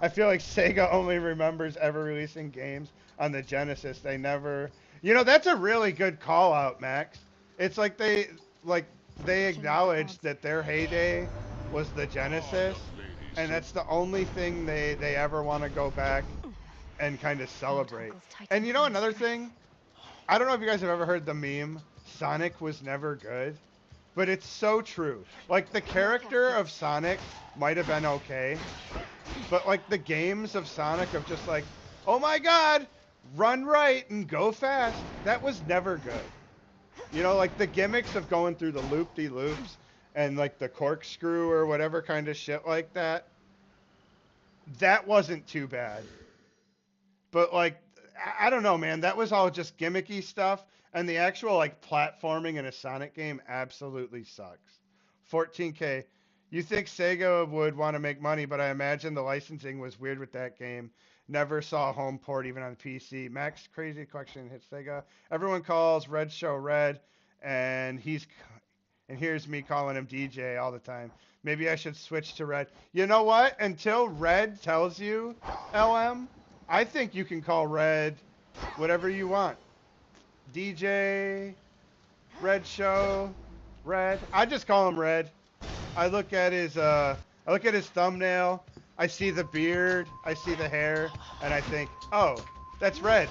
I feel like Sega only remembers ever releasing games on the Genesis. They never... You know, that's a really good call out, Max. It's like they acknowledged that their heyday was the Genesis, and that's the only thing they ever want to go back and kind of celebrate. And you know another thing? I don't know if you guys have ever heard the meme, Sonic was never good, but it's so true. Like, the character of Sonic might have been okay, but like the games of Sonic of just like, oh my god, run right and go fast, that was never good. You know, like the gimmicks of going through the loop-de-loops and like the corkscrew or whatever kind of shit like that. that wasn't too bad. But like, I don't know, man. That was all just gimmicky stuff, and the actual like platforming in a Sonic game absolutely sucks. 14K. You think Sega would want to make money, but I imagine the licensing was weird with that game. Never saw a home port even on PC. Max Crazy Collection hits Sega. Everyone calls Red Show Red, and here's me calling him DJ all the time. Maybe I should switch to Red. You know what? Until Red tells you, LM, I think you can call Red whatever you want. DJ, Red Show, Red. I just call him Red. I look at his thumbnail. I see the beard. I see the hair, and I think, oh, that's Red.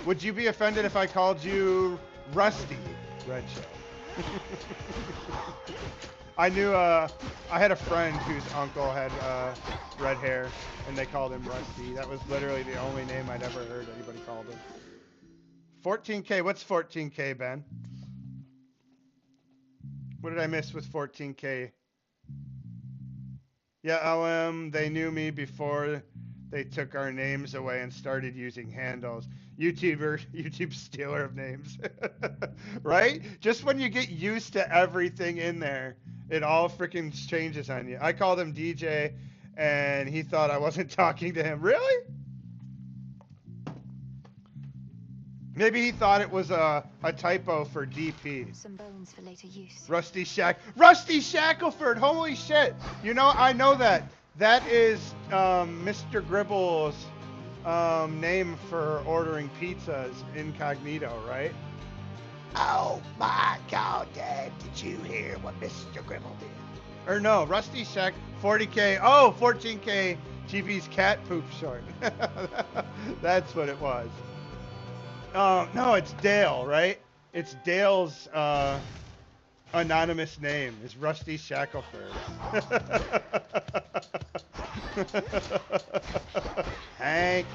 Would you be offended if I called you Rusty Red Show? I knew I had a friend whose uncle had red hair, and they called him Rusty. That was literally the only name I'd ever heard anybody called him. 14K. What's 14K, Ben? What did I miss with 14K? Yeah, LM, they knew me before they took our names away and started using handles. YouTube stealer of names. Right? Just when you get used to everything in there, it all freaking changes on you. I called him DJ, and he thought I wasn't talking to him. Really? Maybe he thought it was a typo for DP. Some bones for later use. Rusty Shackleford! Holy shit! You know, I know that. That is Mr. Gribble's name for ordering pizzas incognito, right? Oh my God, Dad! Did you hear what Mr. Gribble did? Or no, Rusty Shack 40K. Oh, 14K. TV's cat poop short. That's what it was. No, it's Dale, right? It's Dale's anonymous name is Rusty Shackleford. Hank,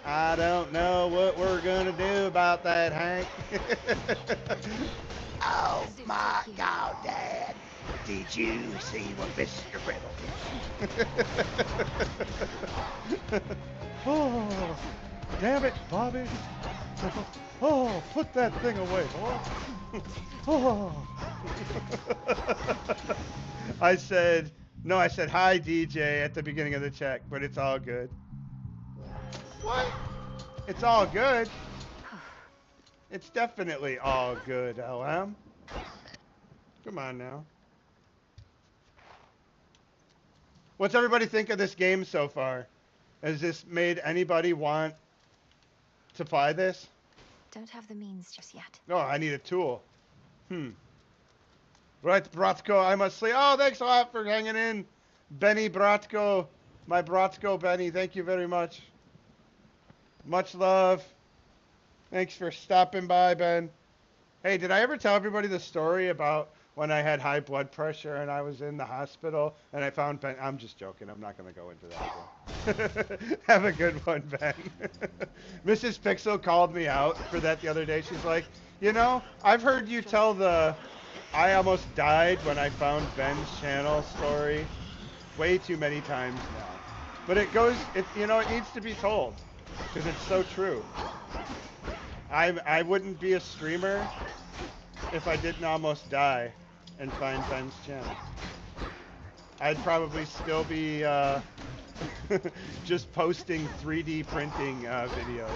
I don't know what we're gonna do about that, Hank. Oh my God, Dad! Did you see what Mr. Gribble did? Oh, damn it, Bobby. Oh, put that thing away, boy. Oh. I said hi, DJ, at the beginning of the check, but it's all good. What? It's all good? It's definitely all good, LM. Come on now. What's everybody think of this game so far? Has this made anybody want to buy this? Don't have the means just yet. Oh, I need a tool. Right, Bratko, I must say, oh, thanks a lot for hanging in. Benny Bratko, my Bratko Benny, thank you very much. Much love. Thanks for stopping by, Ben. Hey, did I ever tell everybody the story about when I had high blood pressure and I was in the hospital and I found Ben? I'm just joking. I'm not going to go into that again. Have a good one, Ben. Mrs. Pixel called me out for that the other day. She's like, you know, I've heard you tell the I almost died when I found Ben's channel story way too many times now. But it needs to be told because it's so true. I wouldn't be a streamer if I didn't almost die and find Ben's channel. I'd probably still be just posting 3D printing videos.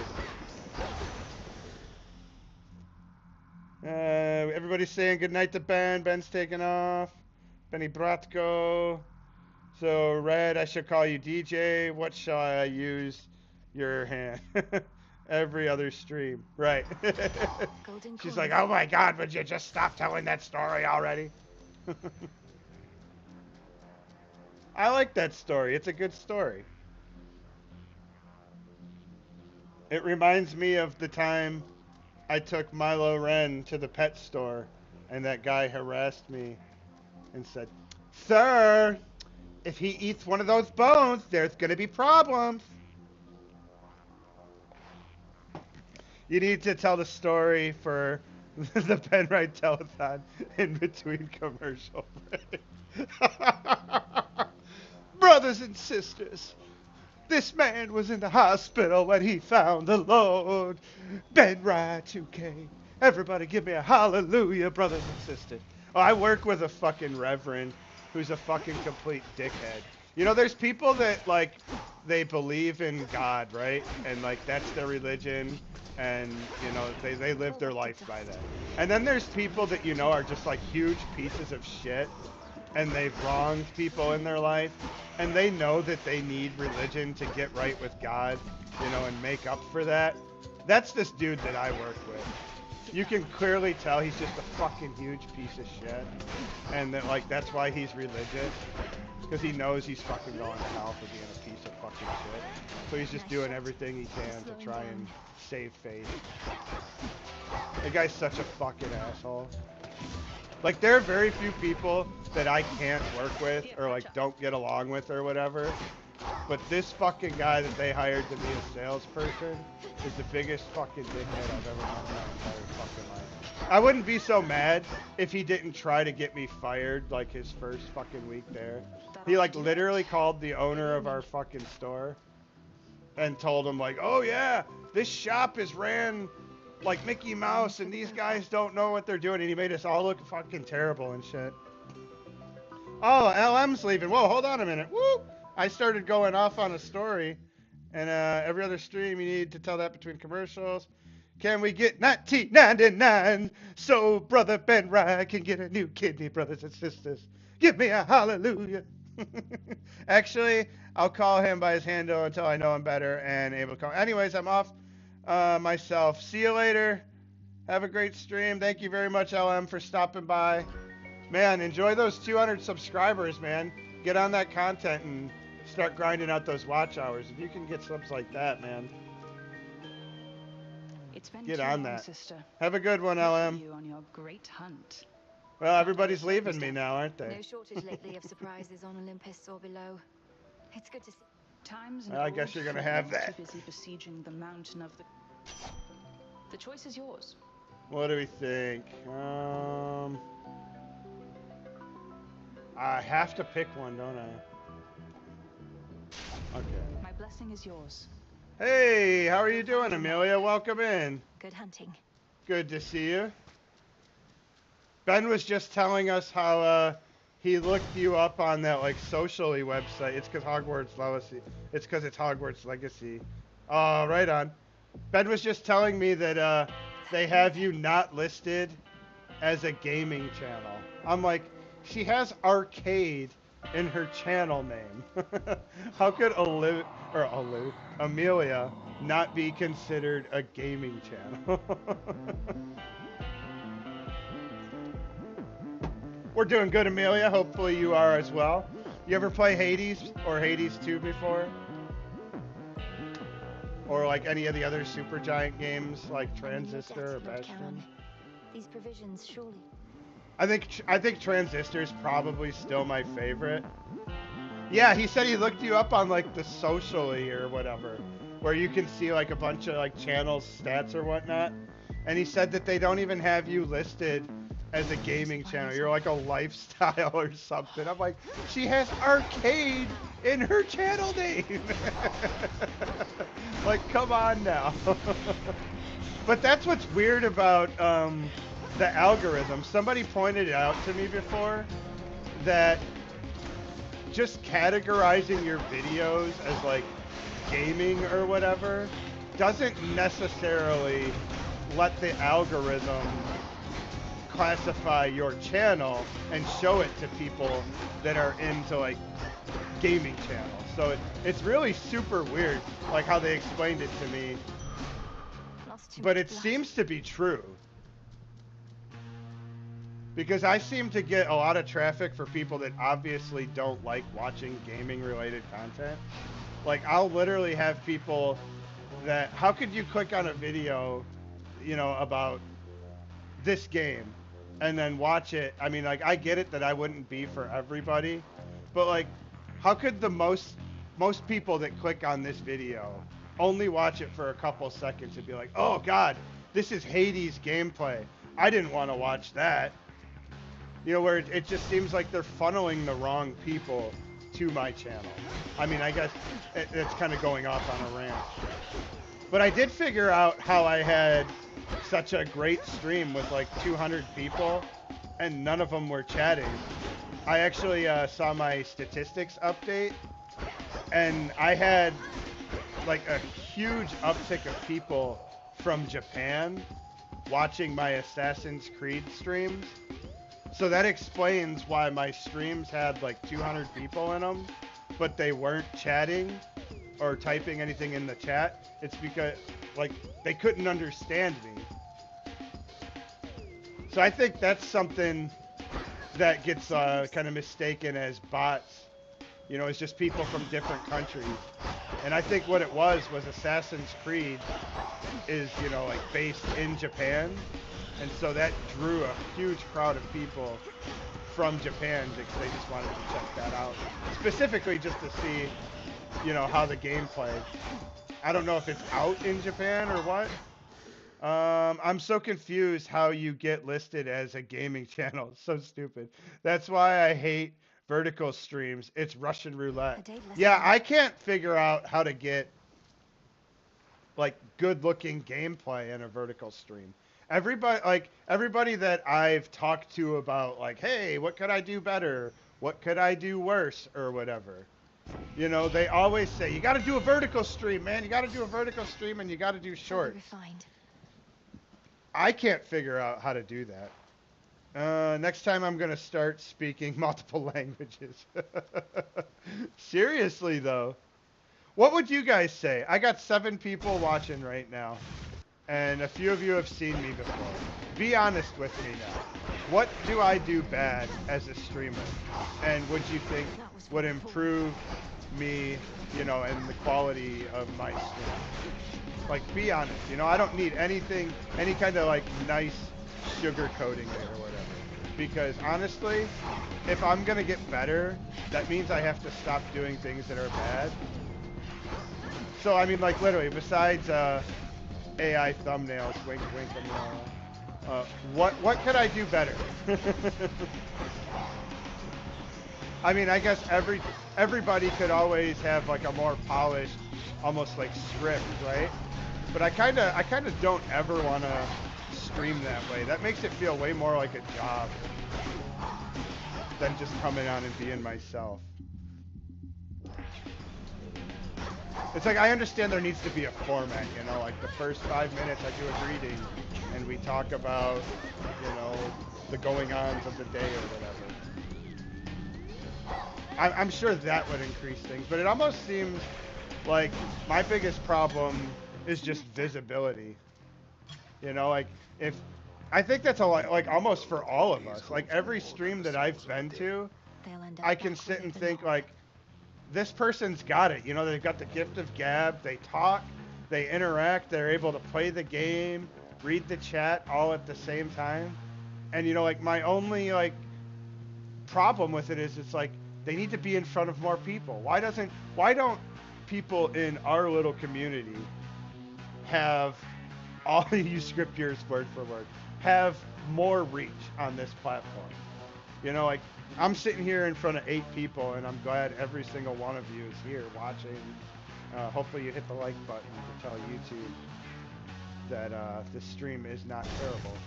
Everybody's saying goodnight to Ben. Ben's taking off. Benny Bratko. So, Red, I should call you DJ. What shall I use your hand? Every other stream. Right. She's like, oh my God, would you just stop telling that story already? I like that story. It's a good story. It reminds me of the time I took Milo Ren to the pet store and that guy harassed me and said, sir, if he eats one of those bones, there's going to be problems. You need to tell the story for the Penrite Telethon in between commercial breaks. Brothers and sisters, this man was in the hospital when he found the Lord. Ben Rye 2K. Everybody give me a hallelujah, brothers and sisters. Oh, I work with a fucking reverend who's a fucking complete dickhead. You know, there's people that, like, they believe in God, right? And, like, that's their religion. And, you know, they live their life by that. And then there's people that, you know, are just, like, huge pieces of shit. And they've wronged people in their life. And they know that they need religion to get right with God, you know, and make up for that. That's this dude that I work with. You can clearly tell he's just a fucking huge piece of shit. And that, like, that's why he's religious. Because he knows he's fucking going to hell for being a piece of fucking shit. So he's just doing everything he can to try and save face. The guy's such a fucking asshole. Like, there are very few people that I can't work with or, like, don't get along with or whatever. But this fucking guy that they hired to be a salesperson is the biggest fucking dickhead I've ever met in my entire fucking life. I wouldn't be so mad if he didn't try to get me fired, like, his first fucking week there. He, like, literally called the owner of our fucking store and told him, like, oh, yeah, this shop is ran like Mickey Mouse and these guys don't know what they're doing. And he made us all look fucking terrible and shit. Oh, LM's leaving. Whoa, hold on a minute. Woo! I started going off on a story, and every other stream you need to tell that between commercials. Can we get 1999 so Brother Ben Rye can get a new kidney, brothers and sisters? Give me a hallelujah. Actually, I'll call him by his handle until I know him better and able to call. Anyways, I'm off myself. See you later. Have a great stream. Thank you very much, LM, for stopping by. Man, enjoy those 200 subscribers, man. Get on that content and start grinding out those watch hours. If you can get subs like that, man. It's been Get too on long, that. sister. Have a good one, LM. You on your great hunt. Well, everybody's leaving me now, aren't they? No shortage lately of surprises on Olympus or below. It's good to see. Times Well, I guess you're gonna have that. Too busy besieging the mountain of the. The choice is yours. What do we think? I have to pick one, don't I? Okay. My blessing is yours. Hey, how are you doing, Amelia? Welcome in. Good hunting. Good to see you. Ben was just telling us how he looked you up on that like socially website. It's because Hogwarts Legacy. It's because it's Hogwarts Legacy. Oh, right on. Ben was just telling me that they have you not listed as a gaming channel. I'm like, she has arcade in her channel name. How could Amelia not be considered a gaming channel? We're doing good, Amelia. Hopefully you are as well. You ever play Hades or Hades 2 before? Or like any of the other Supergiant games like Transistor or Bastion? These provisions surely. I think Transistor's probably still my favorite. Yeah, he said he looked you up on like the socially or whatever, where you can see like a bunch of like channel stats or whatnot. And he said that they don't even have you listed as a gaming channel. You're like a lifestyle or something. I'm like, she has arcade in her channel name. Like, come on now. But that's what's weird about the algorithm. Somebody pointed out to me before that just categorizing your videos as like gaming or whatever doesn't necessarily let the algorithm classify your channel and show it to people that are into like gaming channels. So it's really super weird, like how they explained it to me. But it seems to be true. Because I seem to get a lot of traffic for people that obviously don't like watching gaming related content. Like I'll literally have people that, how could you click on a video, you know, about this game and then watch it? I mean, like I get it that I wouldn't be for everybody, but like how could the most people that click on this video only watch it for a couple seconds and be like, oh god, this is Hades gameplay, I didn't want to watch that. You know, where it just seems like they're funneling the wrong people to my channel. I mean, I guess it's kind of going off on a rant. But I did figure out how I had such a great stream with like 200 people and none of them were chatting. I actually saw my statistics update and I had like a huge uptick of people from Japan watching my Assassin's Creed streams. So that explains why my streams had like 200 people in them, but they weren't chatting or typing anything in the chat. It's because like they couldn't understand me. So I think that's something that gets kind of mistaken as bots. You know, it's just people from different countries. And I think what it was Assassin's Creed is, you know, like based in Japan. And so that drew a huge crowd of people from Japan because they just wanted to check that out. Specifically just to see, you know, how the game played. I don't know if it's out in Japan or what. I'm so confused how you get listed as a gaming channel. It's so stupid. That's why I hate vertical streams. It's Russian roulette. Yeah, I can't figure out how to get like good looking gameplay in a vertical stream. Everybody that I've talked to about like, hey, what could I do better? What could I do worse or whatever? You know, they always say, you got to do a vertical stream, man. You got to do a vertical stream and you got to do shorts. I can't figure out how to do that. Next time I'm going to start speaking multiple languages. Seriously, though. What would you guys say? I got 7 people watching right now. And a few of you have seen me before. Be honest with me now. What do I do bad as a streamer? And would you think would improve me, you know, and the quality of my stream? Like, be honest. You know, I don't need anything, any kind of, like, nice sugarcoating it or whatever. Because, honestly, if I'm going to get better, that means I have to stop doing things that are bad. So, I mean, like, literally, besides, AI thumbnails, wink, wink, what could I do better? I mean, I guess everybody could always have like a more polished, almost like script, right? But I kind of don't ever want to stream that way. That makes it feel way more like a job than just coming on and being myself. It's like, I understand there needs to be a format, you know, like the first 5 minutes I do a greeting and we talk about, you know, the going-ons of the day or whatever. I'm sure that would increase things, but it almost seems like my biggest problem is just visibility. You know, like, I think that's like almost for all of us. Like, every stream that I've been to, I can sit and think, like, this person's got it. You know, they've got the gift of gab. They talk, they interact, they're able to play the game, read the chat all at the same time. And, you know, like, my only, like, problem with it is it's like, they need to be in front of more people. Why don't people in our little community have, all you script yours word for word, have more reach on this platform? You know, like, I'm sitting here in front of 8 people, and I'm glad every single one of you is here watching. Hopefully you hit the like button to tell YouTube that this stream is not terrible.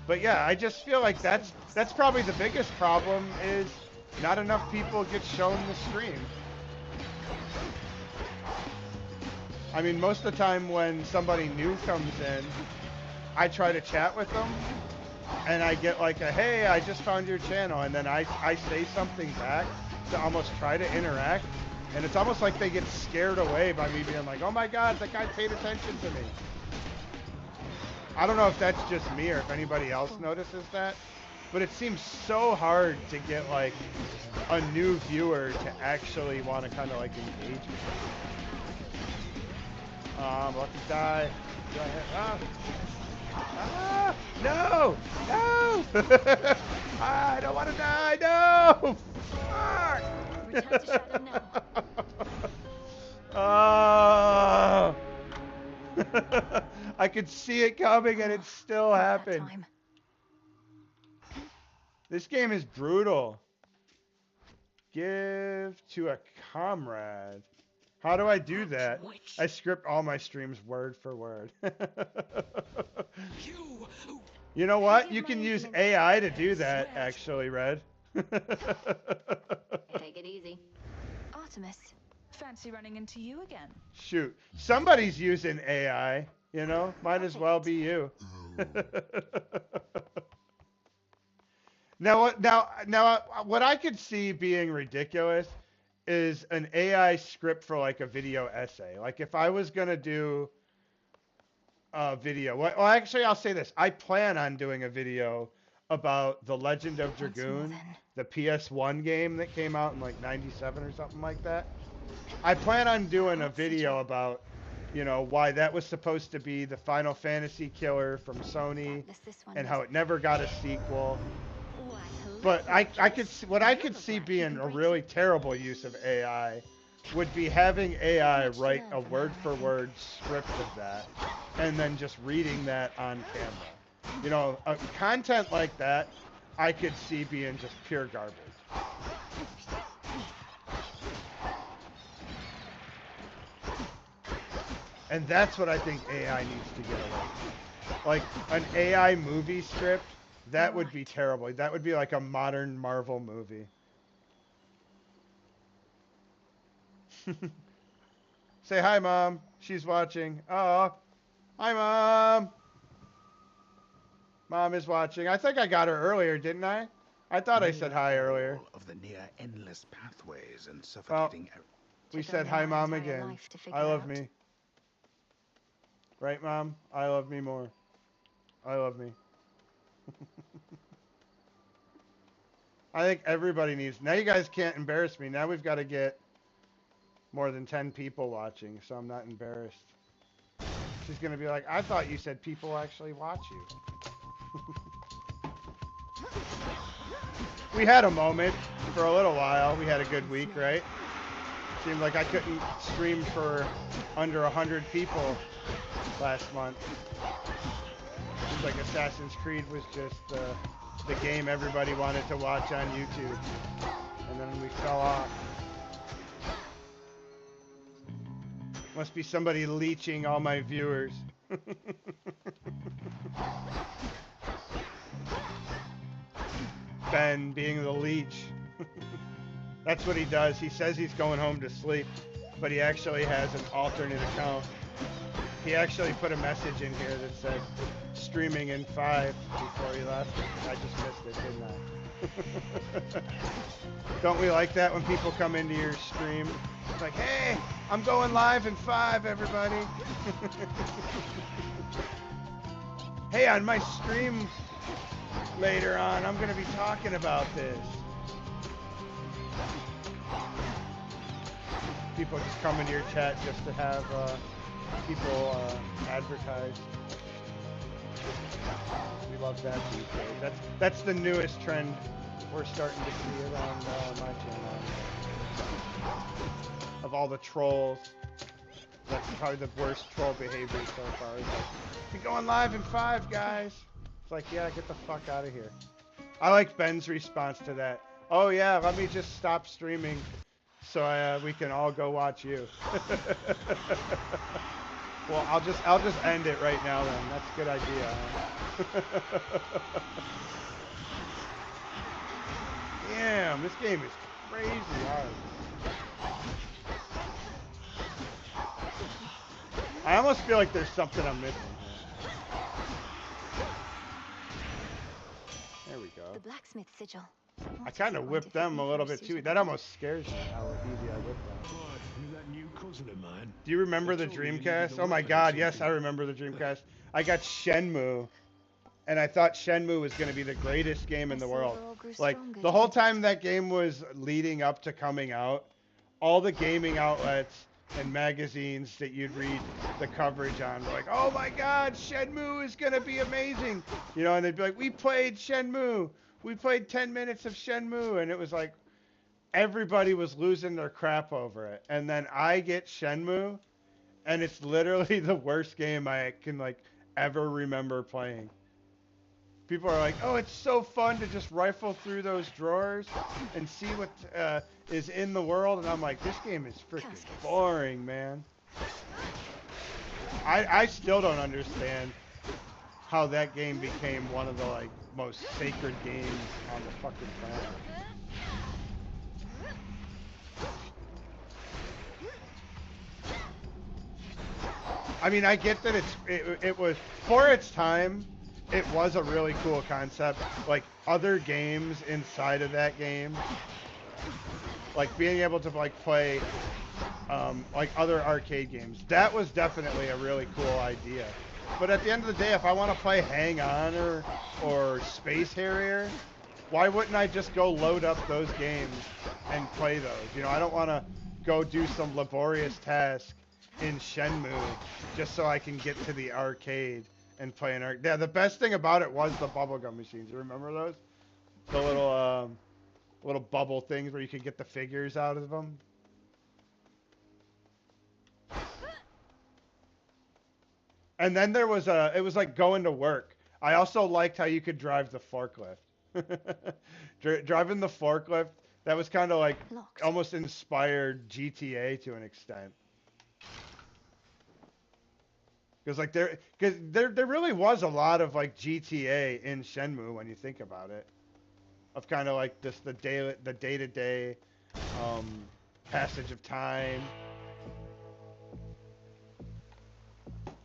But yeah, I just feel like that's probably the biggest problem, is not enough people get shown the stream. I mean, most of the time when somebody new comes in, I try to chat with them. And I get like a, hey, I just found your channel. And then I say something back to almost try to interact. And it's almost like they get scared away by me being like, oh my God, that guy paid attention to me. I don't know if that's just me or if anybody else notices that. But it seems so hard to get like a new viewer to actually want to kind of like engage with it. I'm about to die. Do I hit? Ah, no! No! I don't want to die! No! Fuck! Return to shadow now. Oh! I could see it coming and it still happened. This game is brutal. Give to a comrade. How do I do that? I script all my streams word for word. You know what? You can use AI to do that, actually, Red. Take it easy. Artemis. Fancy running into you again. Shoot. Somebody's using AI, you know? Might as well be you. Now, what I could see being ridiculous is an AI script for like a video essay. Like if I was gonna do a video, well, actually, I'll say this: I plan on doing a video about The Legend of Dragoon, the PS1 game that came out in like '97 or something like that. I plan on doing a video about, you know, why that was supposed to be the Final Fantasy killer from Sony, and how it never got a sequel. But I could see, what I could see being a really terrible use of AI would be having AI write a word-for-word script of that, and then just reading that on camera. You know, content like that, I could see being just pure garbage. And that's what I think AI needs to get away from. Like an AI movie script, that would be terrible. That would be like a modern Marvel movie. Say hi, Mom. She's watching. Oh, hi, Mom. Mom is watching. I think I got her earlier, didn't I? I thought I said hi earlier. Of the near endless pathways and suffocating. We said hi, Mom, again. I love me. Right, Mom? I love me more. I love me. I think everybody needs... Now you guys can't embarrass me. Now we've got to get more than 10 people watching, so I'm not embarrassed. She's going to be like, I thought you said people actually watch you. We had a moment for a little while. We had a good week, right? Seemed like I couldn't stream for under 100 people last month. Seems like Assassin's Creed was just the game everybody wanted to watch on YouTube. And then we fell off. Must be somebody leeching all my viewers. Ben being the leech. That's what he does. He says he's going home to sleep, but he actually has an alternate account. He actually put a message in here that said streaming in 5 before he left. I just missed it, didn't I? Don't we like that when people come into your stream? It's like, hey, I'm going live in 5, everybody. Hey, on my stream later on, I'm going to be talking about this. People just come into your chat just to have people advertise. We love that these days. That's the newest trend. We're starting to see it on my channel. Of all the trolls. That's probably the worst troll behavior so far. It's like, you're going live in 5, guys. It's like, yeah, get the fuck out of here. I like Ben's response to that. Oh yeah, let me just stop streaming so we can all go watch you. Well, I'll just end it right now then. That's a good idea. Huh? Damn, this game is crazy hard. I almost feel like there's something I'm missing here. There we go. The blacksmith sigil. I kind of whipped them a little bit too. That almost scares me how easy I whipped them. That new cousin of mine. Do you remember the Dreamcast? Oh my god, yes, I remember the Dreamcast. I got Shenmue, and I thought Shenmue was going to be the greatest game in the world. Like, the whole time that game was leading up to coming out, all the gaming outlets and magazines that you'd read the coverage on were like, oh my god, Shenmue is going to be amazing. You know, and they'd be like, we played Shenmue. We played 10 minutes of Shenmue, and it was like, everybody was losing their crap over it. And then I get Shenmue, and it's literally the worst game I can, like, ever remember playing. people are like, oh, it's so fun to just rifle through those drawers and see what is in the world. And I'm like, this game is freaking boring, man. I still don't understand how that game became one of the like most sacred games on the fucking planet. I mean, I get that it was, for its time, it was a really cool concept. Like, other games inside of that game, like being able to like play like other arcade games, that was definitely a really cool idea. But at the end of the day, if I want to play Hang On or Space Harrier, why wouldn't I just go load up those games and play those? You know, I don't want to go do some laborious task in Shenmue just so I can get to the arcade and play an arcade. Yeah, the best thing about it was the bubblegum machines. You remember those? The little bubble things where you could get the figures out of them. And then there was it was like going to work. I also liked how you could drive the forklift. Driving the forklift, that was kind of like almost inspired GTA to an extent. Because like there really was a lot of like GTA in Shenmue when you think about it, of kind of like this the day-to-day passage of time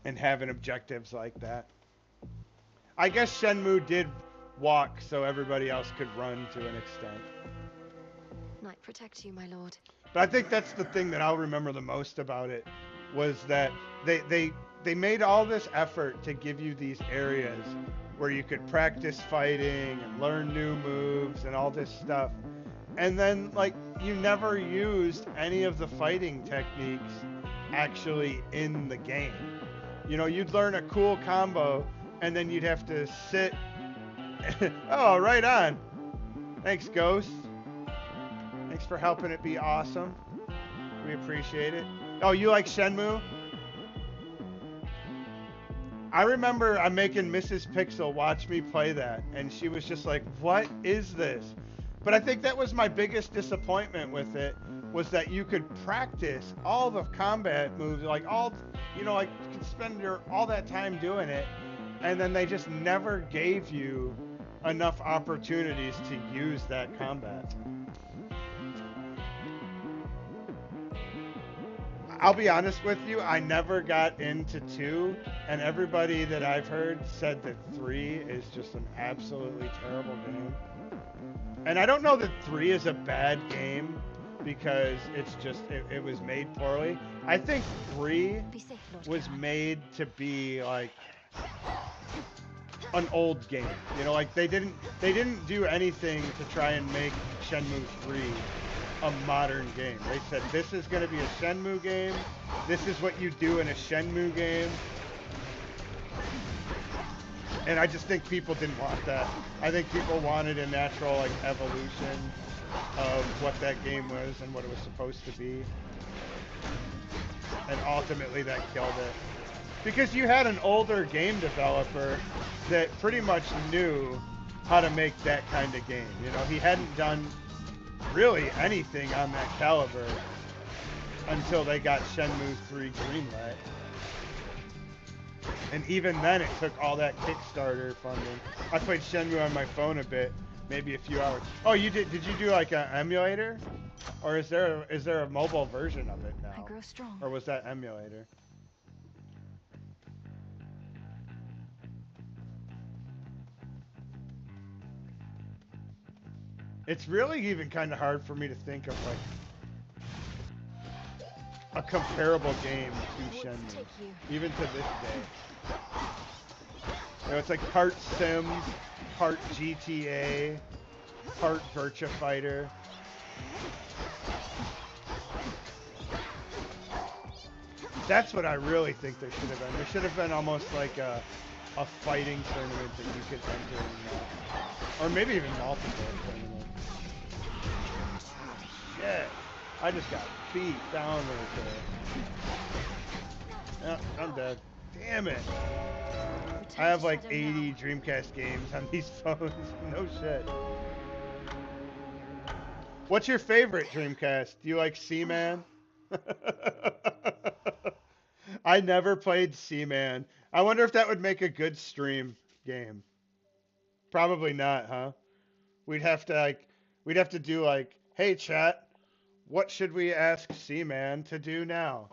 and having objectives like that. I guess Shenmue did walk so everybody else could run to an extent. Night protect you, my lord. But I think that's the thing that I'll remember the most about it, was that they made all this effort to give you these areas where you could practice fighting and learn new moves and all this stuff. And then, like, you never used any of the fighting techniques actually in the game. You know, you'd learn a cool combo, and then you'd have to sit... Oh, right on. Thanks, Ghost. Thanks for helping it be awesome. We appreciate it. Oh, you like Shenmue? I remember I'm making Mrs. Pixel watch me play that, and she was just like, what is this? But I think that was my biggest disappointment with it, was that you could practice all the combat moves, like all, you know, like you could spend all that time doing it, and then they just never gave you enough opportunities to use that combat. I'll be honest with you, I never got into 2, and everybody that I've heard said that 3 is just an absolutely terrible game. And I don't know that 3 is a bad game, because it's just, it was made poorly. I think 3 was made to be like an old game. You know, like they didn't do anything to try and make Shenmue 3 a modern game. They said, this is going to be a Shenmue game. This is what you do in a Shenmue game. And I just think people didn't want that. I think people wanted a natural like evolution of what that game was and what it was supposed to be. And ultimately that killed it. Because you had an older game developer that pretty much knew how to make that kind of game. You know, he hadn't done really anything on that caliber until they got Shenmue 3 greenlit. And even then it took all that Kickstarter funding. I played Shenmue on my phone a bit, maybe a few hours. Oh, you did you do like an emulator? Or is there a mobile version of it now? I grow strong. Or was that emulator? It's really even kind of hard for me to think of like a comparable game to Shenmue, even to this day. You know, it's like part Sims, part GTA, part Virtua Fighter. That's what I really think there should have been. There should have been almost like a fighting tournament that you could enter in, or maybe even multiple tournaments. Shit, I just got beat down right there. Yeah, I'm dead. Damn it. I have like 80 Dreamcast games on these phones. No shit. What's your favorite Dreamcast? Do you like Seaman? I never played Seaman. I wonder if that would make a good stream game. Probably not, huh? We'd have to do like, hey chat, what should we ask Seaman to do now?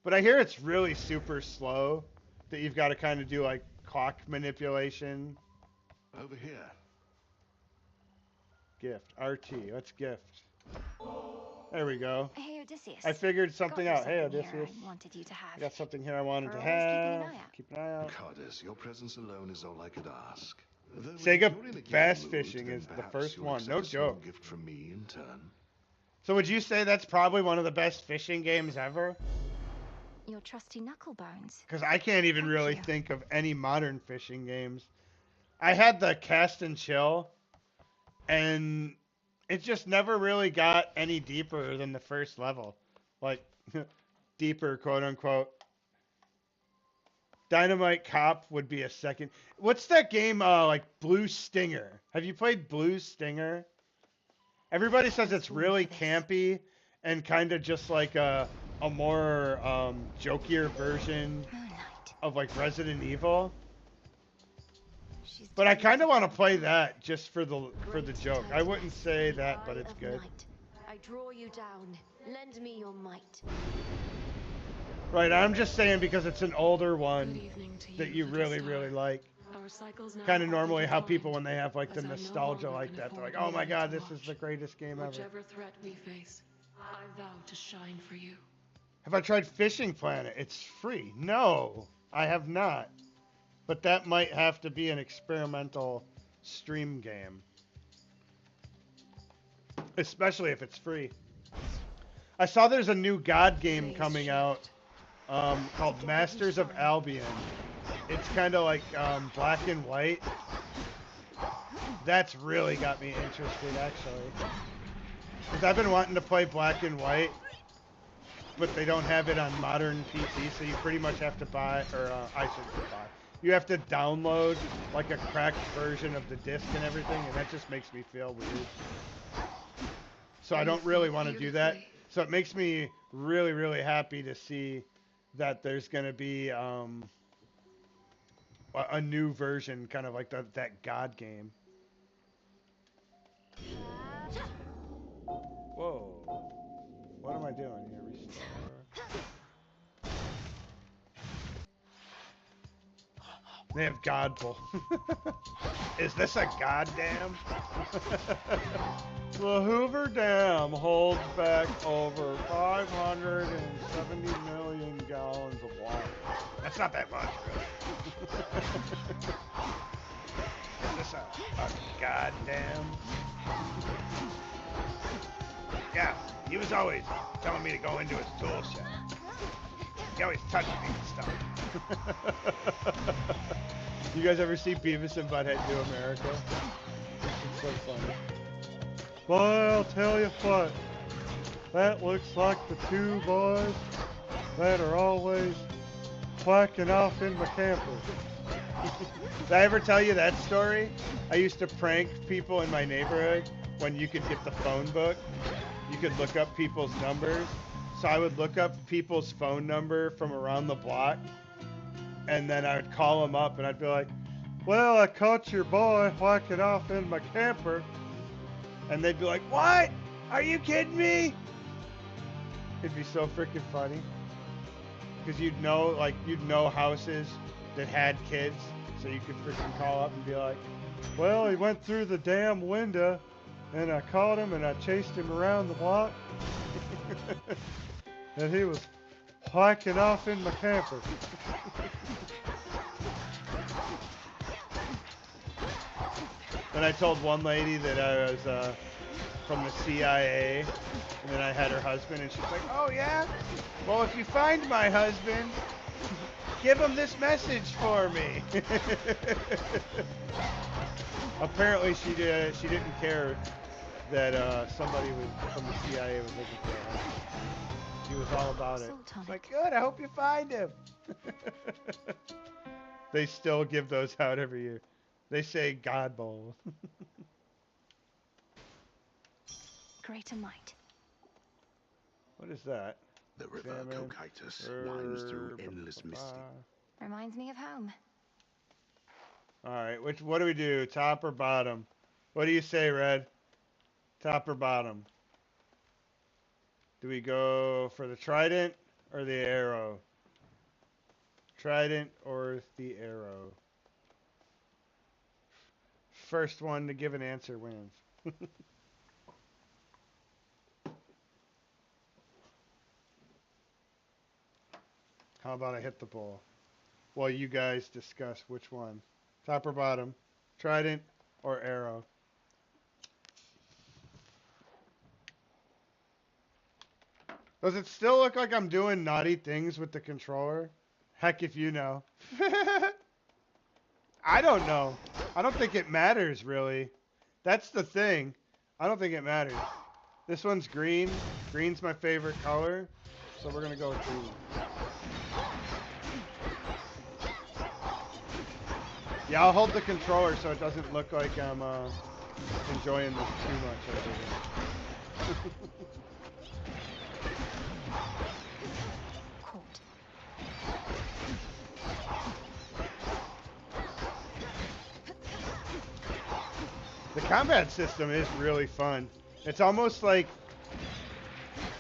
But I hear it's really super slow, that you've got to kind of do like clock manipulation. Over here. Gift, RT, let's gift. There we go. Hey, Odysseus. I figured something out. Hey, Something here Odysseus. I wanted you to have. I got something here I wanted to We're always keeping an have. eye out. Keep an eye out. Goddess, your presence alone is all I could ask. Though if Sega you're in a Bass giving mood, Fishing then is the perhaps first you'll one. accept No a small joke. gift from me in turn. So would you say that's probably one of the best fishing games ever? Your trusty knucklebones. Because I can't even Thank really you. think of any modern fishing games. I had the Cast and Chill, and it just never really got any deeper than the first level. Like, deeper, quote unquote. Dynamite Cop would be a second. What's that game, like Blue Stinger? Have you played Blue Stinger? Everybody says it's really campy and kind of just like a more jokier version Moonlight. of like Resident Evil. She's But I doing kind of it. want to play that just for the Great joke. I Titan, wouldn't say that, but Eye it's of good. Night. I draw you down. Lend me your might. Right, I'm just saying because it's an older Good one evening to that you really, really like. Our cycles now Kind of are normally how intertwined, people, when they have like the as I no nostalgia longer like can that, they're like, afford oh my merely god, to this is watch. the greatest game ever. Whichever threat we face, I vow to shine for you. Have I tried Fishing Planet? It's free. No, I have not. But that might have to be an experimental stream game. Especially if it's free. I saw there's a new God game Phase coming shift. out called Masters of Albion. It's kind of like black and white. That's really got me interested, actually. Because I've been wanting to play black and white, but they don't have it on modern PC, so you pretty much have to buy, or I shouldn't say buy. You have to download like a cracked version of the disc and everything, and that just makes me feel weird. So I don't really want to do that. So it makes me really, really happy to see that there's going to be a new version, kind of like that God game. Whoa. What am I doing here? Restore. They have Godful. Is this a goddamn? The Hoover Dam holds back over 570 million gallons of water. That's not that much, really. Is this a goddamn? Yeah, he was always telling me to go into his tool shed. He always touched me and stuff. You guys ever see Beavis and Butthead Do America? It's so funny. Well, I'll tell you what. That looks like the two boys that are always whacking off in my camper. Did I ever tell you that story? I used to prank people in my neighborhood when you could get the phone book. You could look up people's numbers. So I would look up people's phone number from around the block, and then I would call them up, and I'd be like, well, I caught your boy whacking off in my camper. And they'd be like, what? Are you kidding me? It'd be so freaking funny. Because you'd know houses that had kids, so you could freaking call up and be like, well, he went through the damn window, and I caught him, and I chased him around the block. And he was whacking off in my camper. Then I told one lady that I was from the CIA, and then I had her husband, and she's like, oh yeah? Well, if you find my husband, give him this message for me. Apparently she didn't care that somebody from the CIA was looking for her. She was all about it. It's like, good, I hope you find him. They still give those out every year. They say God Bowl. Greater might. What is that? The river Salmon. Cocytus winds through endless misty. Reminds me of home. Alright, what do we do? Top or bottom? What do you say, Red? Top or bottom? Do we go for the trident or the arrow? Trident or the arrow? First one to give an answer wins. How about I hit the ball? While you guys discuss which one. Top or bottom? Trident or arrow? Does it still look like I'm doing naughty things with the controller? Heck if you know. I don't know. I don't think it matters, really. That's the thing. I don't think it matters. This one's green. Green's my favorite color. So we're going to go with green. Yeah, I'll hold the controller so it doesn't look like I'm enjoying this too much over here. The combat system is really fun. It's almost like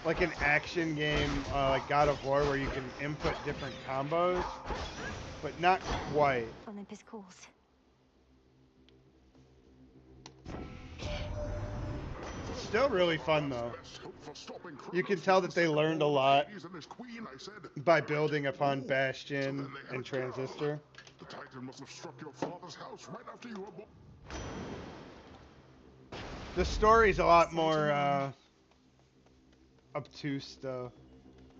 an action game, like God of War, where you can input different combos, but not quite. Olympus calls. It's still really fun though. You can tell that they learned a lot by building upon Bastion and Transistor. The Titan must have struck your father's house right after you were born. The story's a lot more obtuse though.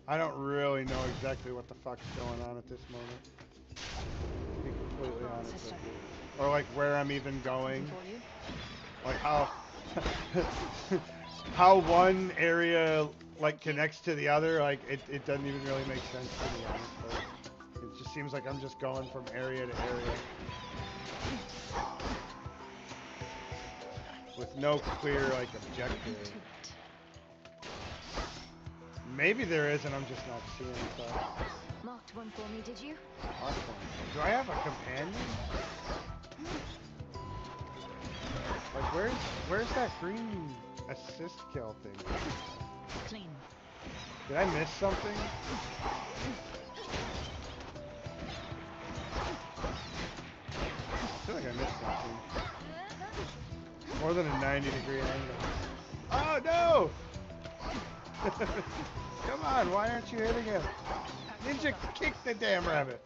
I don't really know exactly what the fuck's going on at this moment. To be completely honest with you. Or like where I'm even going. Like how one area like connects to the other, like it doesn't even really make sense to me, honestly. It just seems like I'm just going from area to area. With no clear like objective. Maybe there is and I'm just not seeing stuff. Marked one for me, did you? Marked one. Do I have a companion? Like where's that green assist kill thing? Clean. Did I miss something? I feel like I missed something. More than a 90-degree angle. Oh no! Come on, why aren't you hitting him? Ninja, kick the damn rabbit!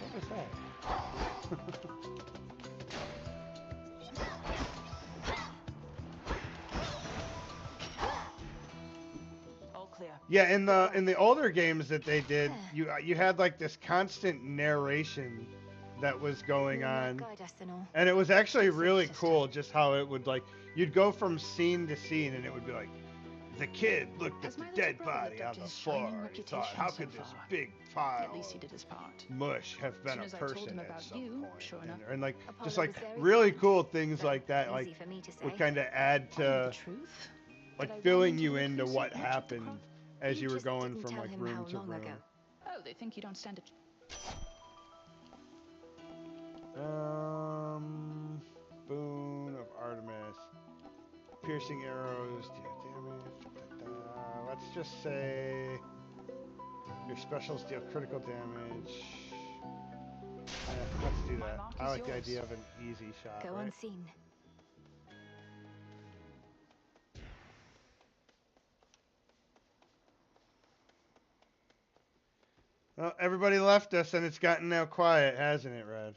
What was that? All clear. Yeah, in the older games that they did, you had like this constant narration that was going on, and it was actually really cool just how it would like you'd go from scene to scene and it would be like the kid looked at the dead body on the floor and he thought, how could this big pile At least he did his part. mush have been a As soon as I told person him at about some you, point? sure enough. And like just like really cool things like that, like would kind of add to like filling you into what happened as you were going from like room to room. Oh, they think you don't stand it. Boon of Artemis. Piercing arrows deal damage. Let's just say your specials deal critical damage. Let's do that. I like the idea of an easy shot. Go unseen. Well, everybody left us and it's gotten now quiet, hasn't it, Red?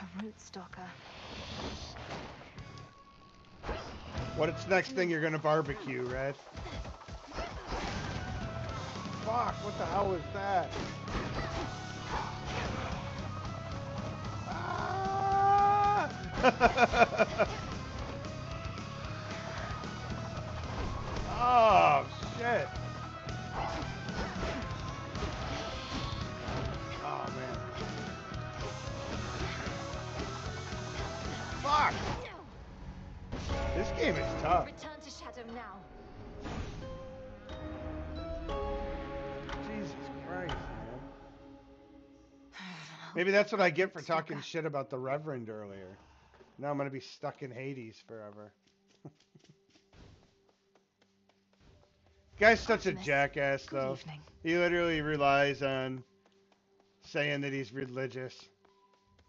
A root stalker. What's next thing you're gonna barbecue, Red? Fuck, what the hell was that? Ah! Oh, shit. now. Jesus Christ, man. Maybe that's what I get for talking shit about the Reverend earlier. Now I'm gonna be stuck in Hades forever. Guy's such a jackass, though. evening. He literally relies on saying that he's religious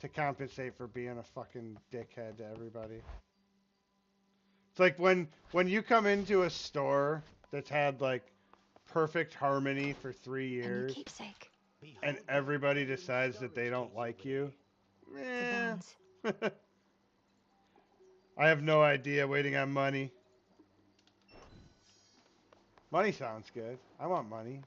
to compensate for being a fucking dickhead to everybody. It's like when you come into a store that's had like perfect harmony for 3 years, Keepsake. and everybody decides that they don't like you. Eh. I have no idea. Waiting on money. Money sounds good. I want money.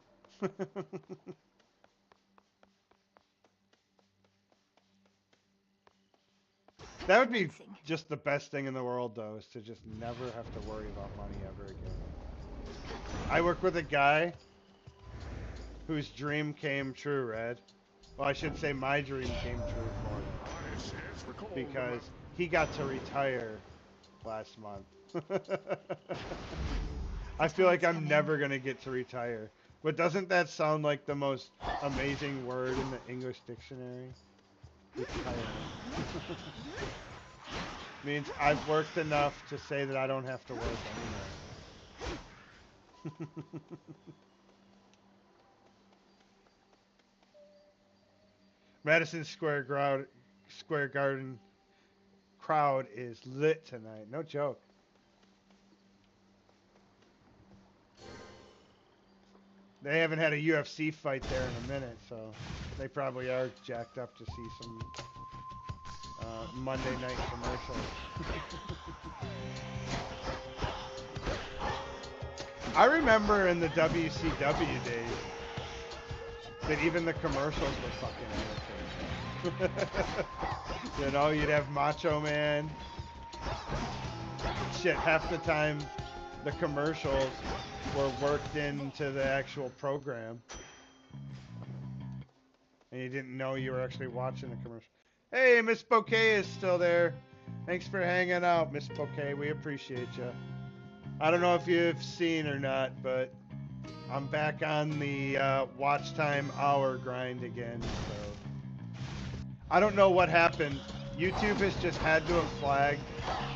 That would be just the best thing in the world, though, is to just never have to worry about money ever again. I work with a guy whose dream came true, Red. Well, I should say my dream came true for him. Because he got to retire last month. I feel like I'm never going to get to retire. But doesn't that sound like the most amazing word in the English dictionary? Retirement. Means I've worked enough to say that I don't have to work anymore. Madison Square Garden crowd is lit tonight. No joke. They haven't had a UFC fight there in a minute, so they probably are jacked up to see some Monday night commercials. I remember in the WCW days that even the commercials were fucking entertaining. You know, you'd have Macho Man. Shit, half the time the commercials were worked into the actual program. And you didn't know you were actually watching the commercial. Hey, Miss Bouquet is still there. Thanks for hanging out, Miss Bouquet. We appreciate you. I don't know if you've seen or not, but I'm back on the watch time hour grind again. So I don't know what happened. YouTube has just had to have flagged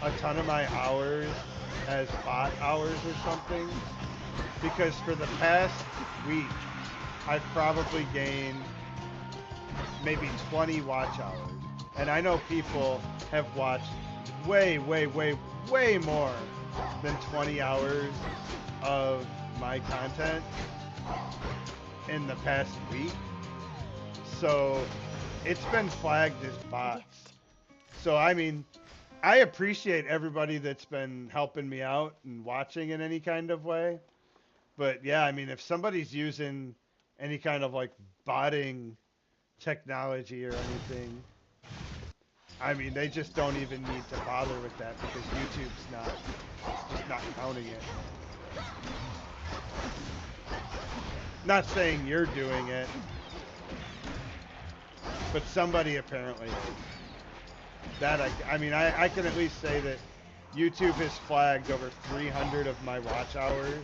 a ton of my hours as bot hours or something. Because for the past week, I've probably gained maybe 20 watch hours. And I know people have watched way more than 20 hours of my content in the past week. So it's been flagged as bots. So I mean, I appreciate everybody that's been helping me out and watching in any kind of way. But yeah, I mean, if somebody's using any kind of like botting technology or anything, I mean, they just don't even need to bother with that because YouTube's just not counting it. Not saying you're doing it, but somebody apparently is. That I mean, I can at least say that YouTube has flagged over 300 of my watch hours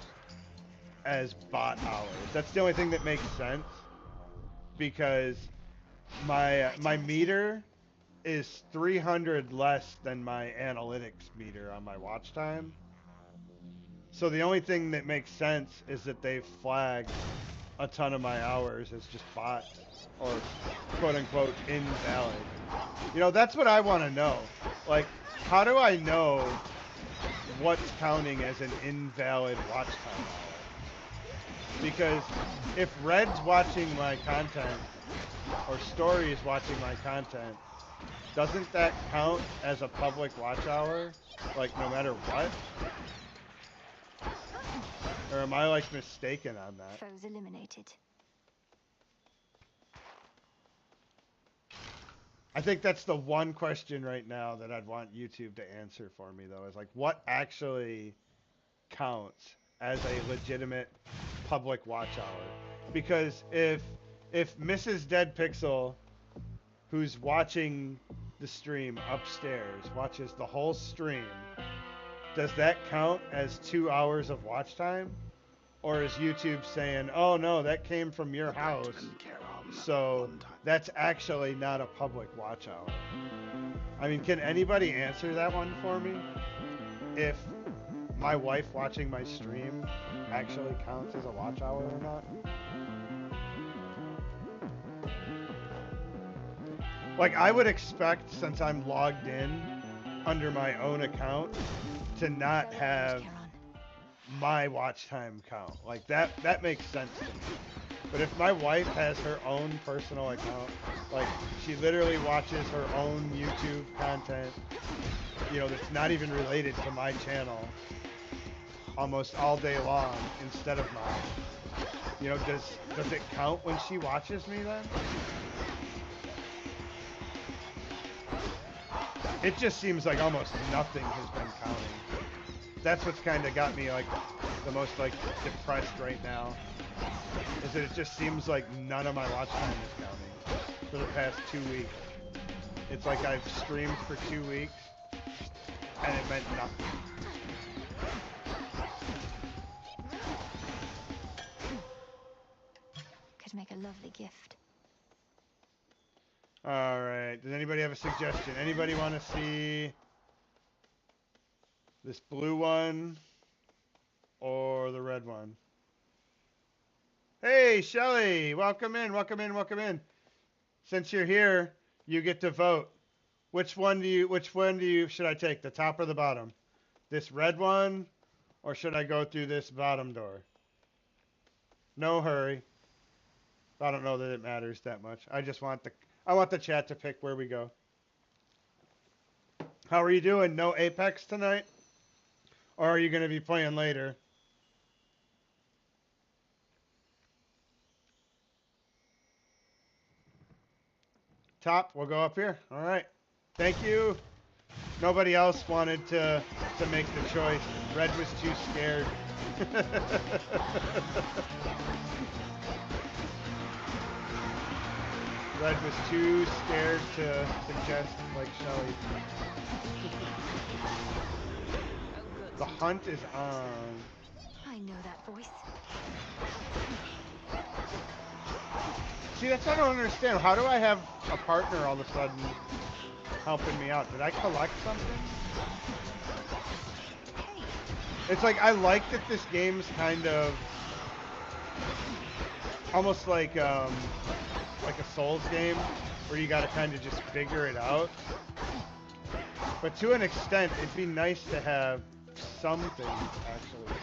as bot hours. That's the only thing that makes sense because my meter is 300 less than my analytics meter on my watch time. So the only thing that makes sense is that they've flagged a ton of my hours as just bots or quote unquote invalid. You know, that's what I want to know. Like, how do I know what's counting as an invalid watch time hour? Because if Red's watching my content or Story is watching my content, doesn't that count as a public watch hour? Like, no matter what? Or am I, like, mistaken on that? Foes eliminated. I think that's the one question right now that I'd want YouTube to answer for me, though, is, like, what actually counts as a legitimate public watch hour? Because if Mrs. Dead Pixel, who's watching the stream upstairs, watches the whole stream, does that count as 2 hours of watch time? Or is YouTube saying, oh no, that came from your house, so that's actually not a public watch hour? I mean, can anybody answer that one for me? If my wife watching my stream actually counts as a watch hour or not? Like, I would expect, since I'm logged in under my own account, to not have my watch time count. Like, that makes sense to me. But if my wife has her own personal account, like, she literally watches her own YouTube content, you know, that's not even related to my channel almost all day long instead of mine. You know, does it count when she watches me then? It just seems like almost nothing has been counting. That's what's kind of got me like the most like depressed right now. Is that it just seems like none of my watch time is counting for the past 2 weeks. It's like I've streamed for 2 weeks and it meant nothing. Could make a lovely gift. All right. Does anybody have a suggestion? Anybody want to see this blue one or the red one? Hey, Shelly, welcome in, welcome in, welcome in. Since you're here, you get to vote. Which one should I take, the top or the bottom? This red one, or should I go through this bottom door? No hurry. I don't know that it matters that much. I want the chat to pick where we go. How are you doing? No Apex tonight? Or are you going to be playing later? Top, we'll go up here. All right. Thank you. Nobody else wanted to make the choice. Red was too scared. Red was too scared to suggest like Shelly. The hunt is on. I know that voice. See, that's what I don't understand. How do I have a partner all of a sudden helping me out? Did I collect something? Hey. It's like, I like that this game's kind of almost like a Souls game where you gotta kind of just figure it out. But to an extent, it'd be nice to have something actually.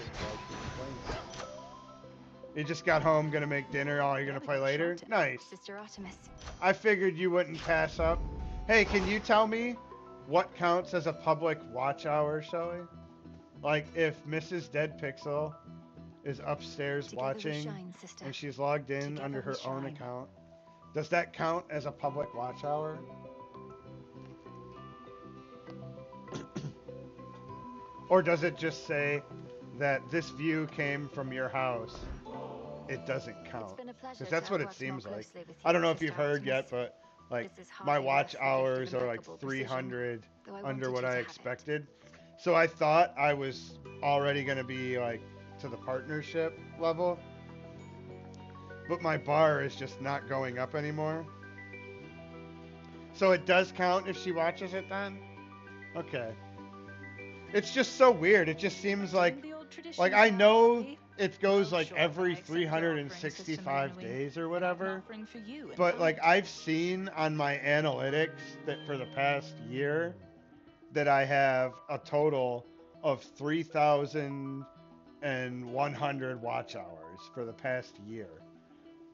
You just got home, gonna make dinner. Oh, you're gonna play later? Nice. Sister Artemis. I figured you wouldn't pass up. Hey, can you tell me what counts as a public watch hour, Shelly? Like, if Mrs. Dead Pixel is upstairs watching and she's logged in under her own account, does that count as a public watch hour? Or does it just say that this view came from your house? It doesn't count. Because that's what it seems like. I don't know if you've heard yet, but like my watch hours are like 300 under what I expected. So I thought I was already going to be like to the partnership level. But my bar is just not going up anymore. So it does count if she watches it then? Okay. It's just so weird. It just seems like I know it goes like every 365 days or whatever. But like I've seen on my analytics that for the past year that I have a total of 3,100 watch hours for the past year.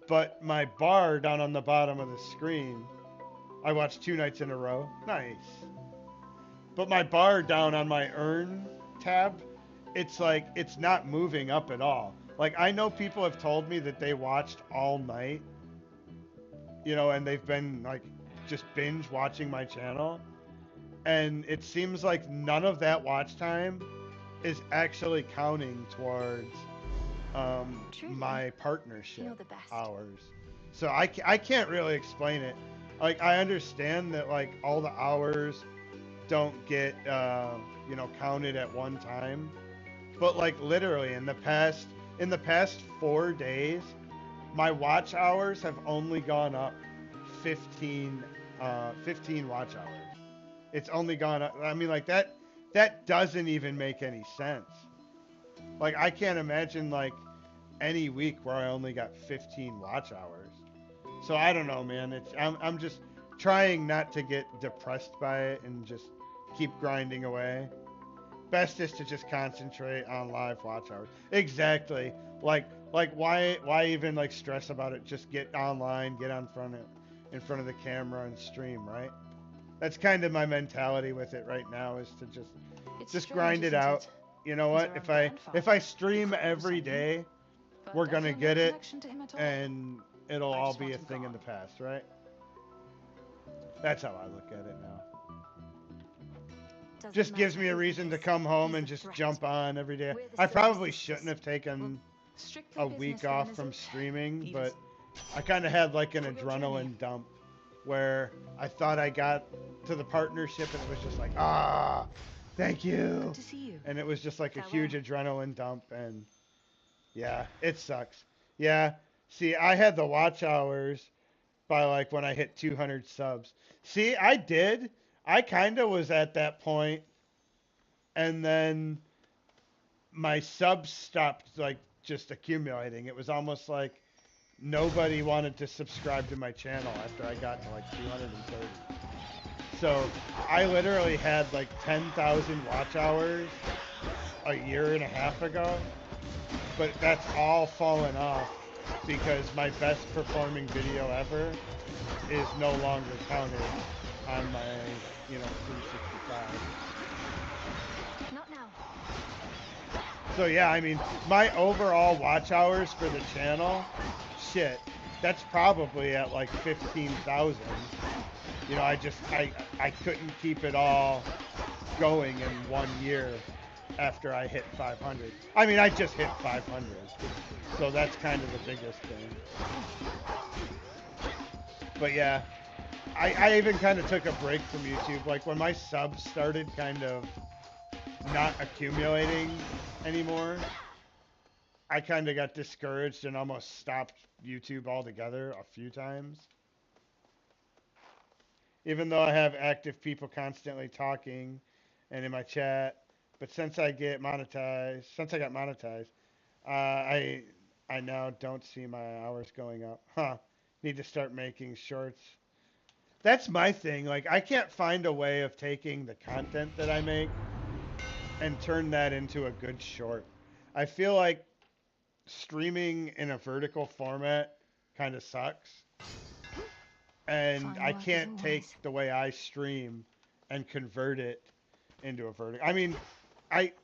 But my bar down on the bottom of the screen, I watched 2 nights in a row. Nice. But my bar down on my earn tab, it's like, it's not moving up at all. Like, I know people have told me that they watched all night, you know, and they've been like just binge watching my channel. And it seems like none of that watch time is actually counting towards my partnership hours. So I can't really explain it. Like, I understand that like all the hours don't get you know, counted at one time. But like literally in the past 4 days, my watch hours have only gone up 15 watch hours. It's only gone up. I mean, like that doesn't even make any sense. Like I can't imagine like any week where I only got 15 watch hours. So I don't know, man. I'm just trying not to get depressed by it and just keep grinding away. Best is to just concentrate on live watch hours. Exactly. Like why even like stress about it? Just get online, get in front of the camera and stream, right? That's kind of my mentality with it right now, is to just grind it out. You know what? If I stream every day, we're gonna get it, and it'll all be a thing in the past, right? That's how I look at it now. Just gives me a reason to come home and just jump on every day. I probably shouldn't have taken a week off from streaming, but I kind of had like an adrenaline dump where I thought I got to the partnership and it was just like, ah, thank you. And it was just like a huge adrenaline dump, and yeah, it sucks. Yeah, see, I had the watch hours by like when I hit 200 subs. See, I kind of was at that point, and then my subs stopped like just accumulating. It was almost like nobody wanted to subscribe to my channel after I got to like 230. So I literally had like 10,000 watch hours a year and a half ago, but that's all fallen off because my best performing video ever is no longer counted on my, you know, 365. Not now. So yeah, I mean, my overall watch hours for the channel, shit, that's probably at like 15,000. You know, I couldn't keep it all going in 1 year after I hit 500. I mean, I just hit 500. So that's kind of the biggest thing. But yeah, I even kind of took a break from YouTube. Like when my subs started kind of not accumulating anymore, I kind of got discouraged and almost stopped YouTube altogether a few times. Even though I have active people constantly talking and in my chat, but since I got monetized, I now don't see my hours going up. Huh. Need to start making shorts. That's my thing. Like, I can't find a way of taking the content that I make and turn that into a good short. I feel like streaming in a vertical format kind of sucks. And I can't take the way I stream and convert it into a vertical. I mean,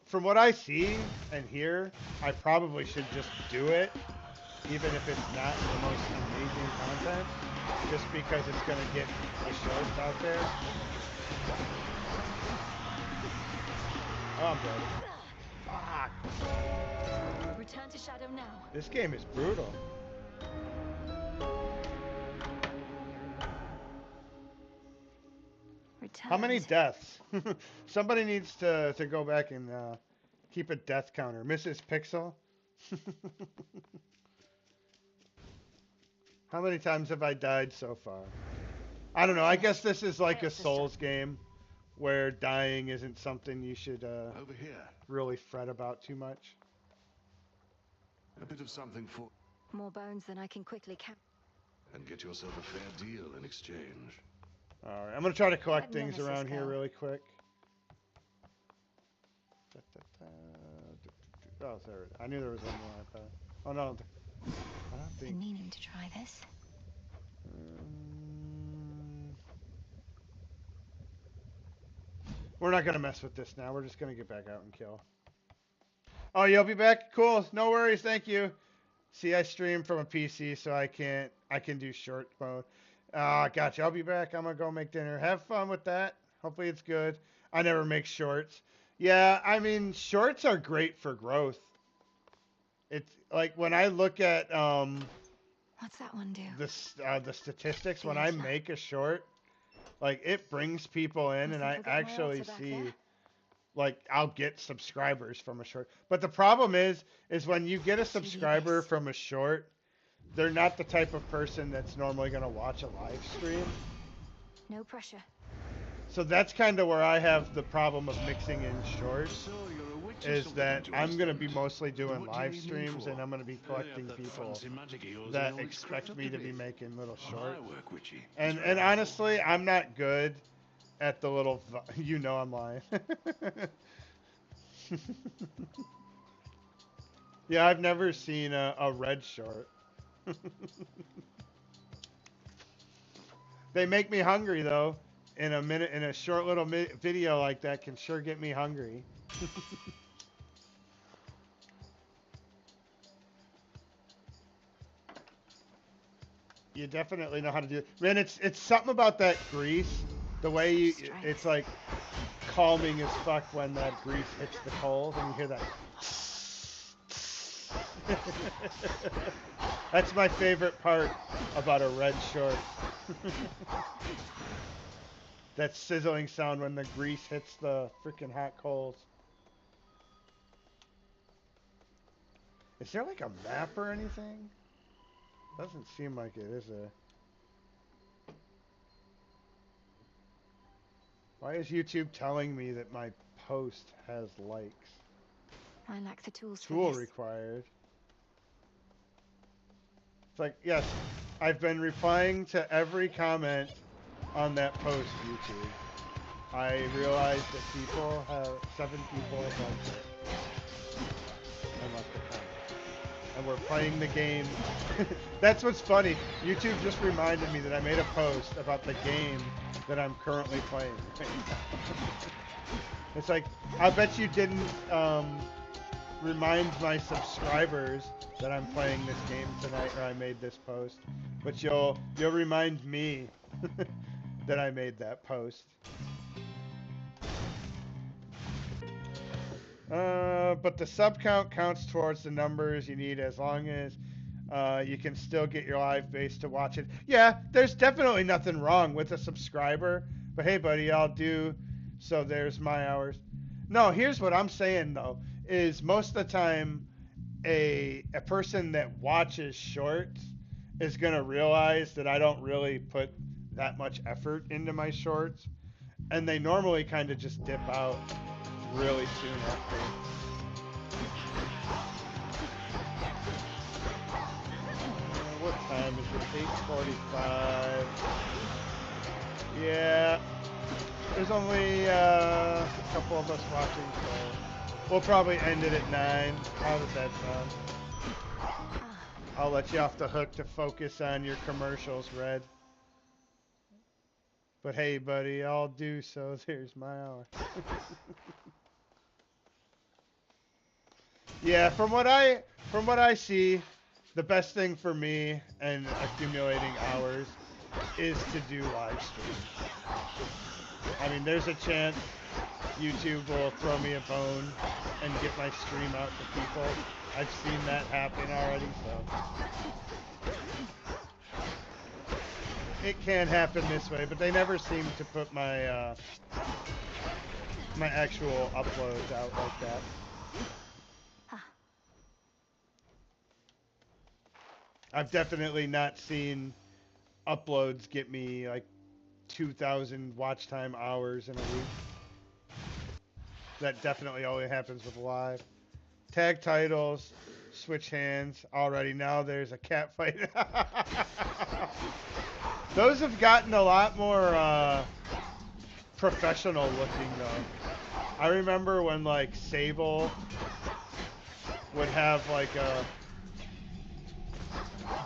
from what I see and hear, I probably should just do it, even if it's not the most amazing content, just because it's going to get the shorts out there. Oh, I'm dead. Fuck. Return to Shadow now. This game is brutal. How many deaths? Somebody needs to go back and keep a death counter. Mrs. Pixel? How many times have I died so far? I don't know. I guess this is like a Souls game where dying isn't something you should over here. Really fret about too much. A bit of something for... More bones than I can quickly count. And get yourself a fair deal in exchange. Alright, I'm going to try to collect things around here really quick. Oh, there. I knew there was one more, I thought. Oh, no. I don't think... Been meaning to try this. We're not going to mess with this now. We're just going to get back out and kill. Oh, you'll be back? Cool. No worries. Thank you. See, I stream from a PC, so I can do short mode. Gotcha. I'll be back. I'm going to go make dinner. Have fun with that. Hopefully it's good. I never make shorts. Yeah, I mean, shorts are great for growth. It's like when I look at what's that one do? The statistics, when I make a short, Like, it brings people in, and I actually see, like, I'll get subscribers from a short. But the problem is when you get a subscriber from a short, they're not the type of person that's normally going to watch a live stream. No pressure. So that's kind of where I have the problem of mixing in shorts, is that I'm going to be mostly doing live streams, and I'm going to be collecting people that expect me to be making little shorts. And honestly, I'm not good at the little, you know I'm lying. Yeah, I've never seen a red short. They make me hungry, though. In a minute, in a short little video like that can sure get me hungry. You definitely know how to do it. Man, it's something about that grease. The way you, it's like calming as fuck when that grease hits the coals and you hear that. That's my favorite part about a red short. That sizzling sound when the grease hits the freaking hot coals. Is there like a map or anything? Doesn't seem like it, is there? Why is YouTube telling me that my post has likes? I lack the tools for Tool this. required. It's like, yes, I've been replying to every comment on that post, YouTube. I realized that 7 people have liked it. And left a comment. And we're playing the game. That's what's funny. YouTube just reminded me that I made a post about the game that I'm currently playing. It's like, I bet you didn't remind my subscribers that I'm playing this game tonight, or I made this post. But you'll remind me that I made that post. But the sub count counts towards the numbers you need, as long as you can still get your live base to watch it. Yeah, there's definitely nothing wrong with a subscriber. But hey, buddy, I'll do. So there's my hours. No, here's what I'm saying though: is most of the time, a person that watches shorts is gonna realize that I don't really put that much effort into my shorts, and they normally kind of just dip out really soon after. What time is it? 8:45. Yeah, there's only a couple of us watching, so we'll probably end it at 9. How does that sound? I'll let you off the hook to focus on your commercials, Red. But hey, buddy, I'll do so. There's my hour. Yeah, from what I see, the best thing for me and accumulating hours is to do live streams. I mean, there's a chance YouTube will throw me a bone and get my stream out to people. I've seen that happen already, so it can happen this way, but they never seem to put my my actual uploads out like that. I've definitely not seen uploads get me like 2,000 watch time hours in a week. That definitely only happens with live. Tag titles, switch hands. Already now there's a cat fight. Those have gotten a lot more professional looking though. I remember when like Sable would have like a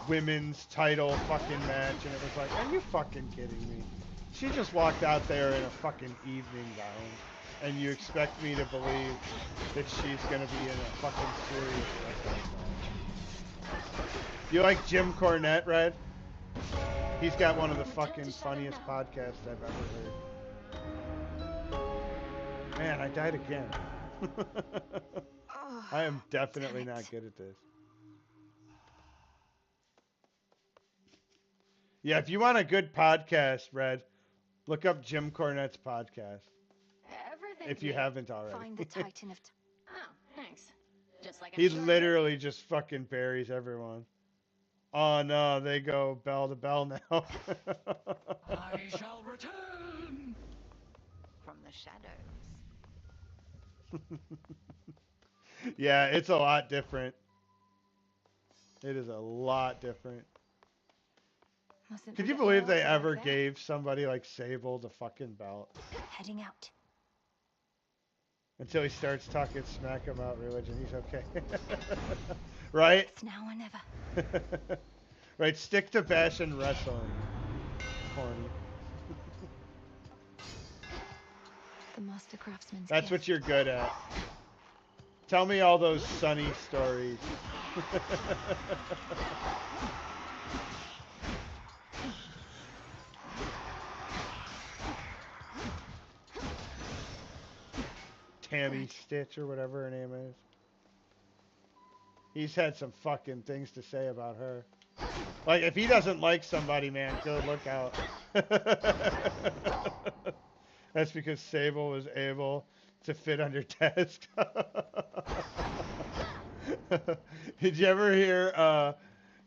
women's title fucking match, and it was like, are you fucking kidding me? She just walked out there in a fucking evening gown, and you expect me to believe that she's gonna be in a fucking serious wrestling match. You like Jim Cornette, Red? He's got one of the fucking funniest podcasts I've ever heard. Man, I died again. I am definitely not good at this. Yeah, if you want a good podcast, Red, Look up Jim Cornette's podcast if you haven't already. Find the Titan of Oh, thanks. Just like He literally just fucking buries everyone. Oh no, they go bell to bell now. I shall return from the shadows. Yeah, it's a lot different. It is a lot different. Could you believe they ever gave somebody like Sable the fucking belt? Heading out. Until he starts talking smack about religion, he's okay. Right? It's now or never. Right, stick to bash and wrestling. Corny. The master craftsman's That's what you're good at. Tell me all those sunny stories. Tammy Stitch or whatever her name is. He's had some fucking things to say about her. Like, if he doesn't like somebody, man, go look out. That's because Sable was able to fit under desk. Did you ever hear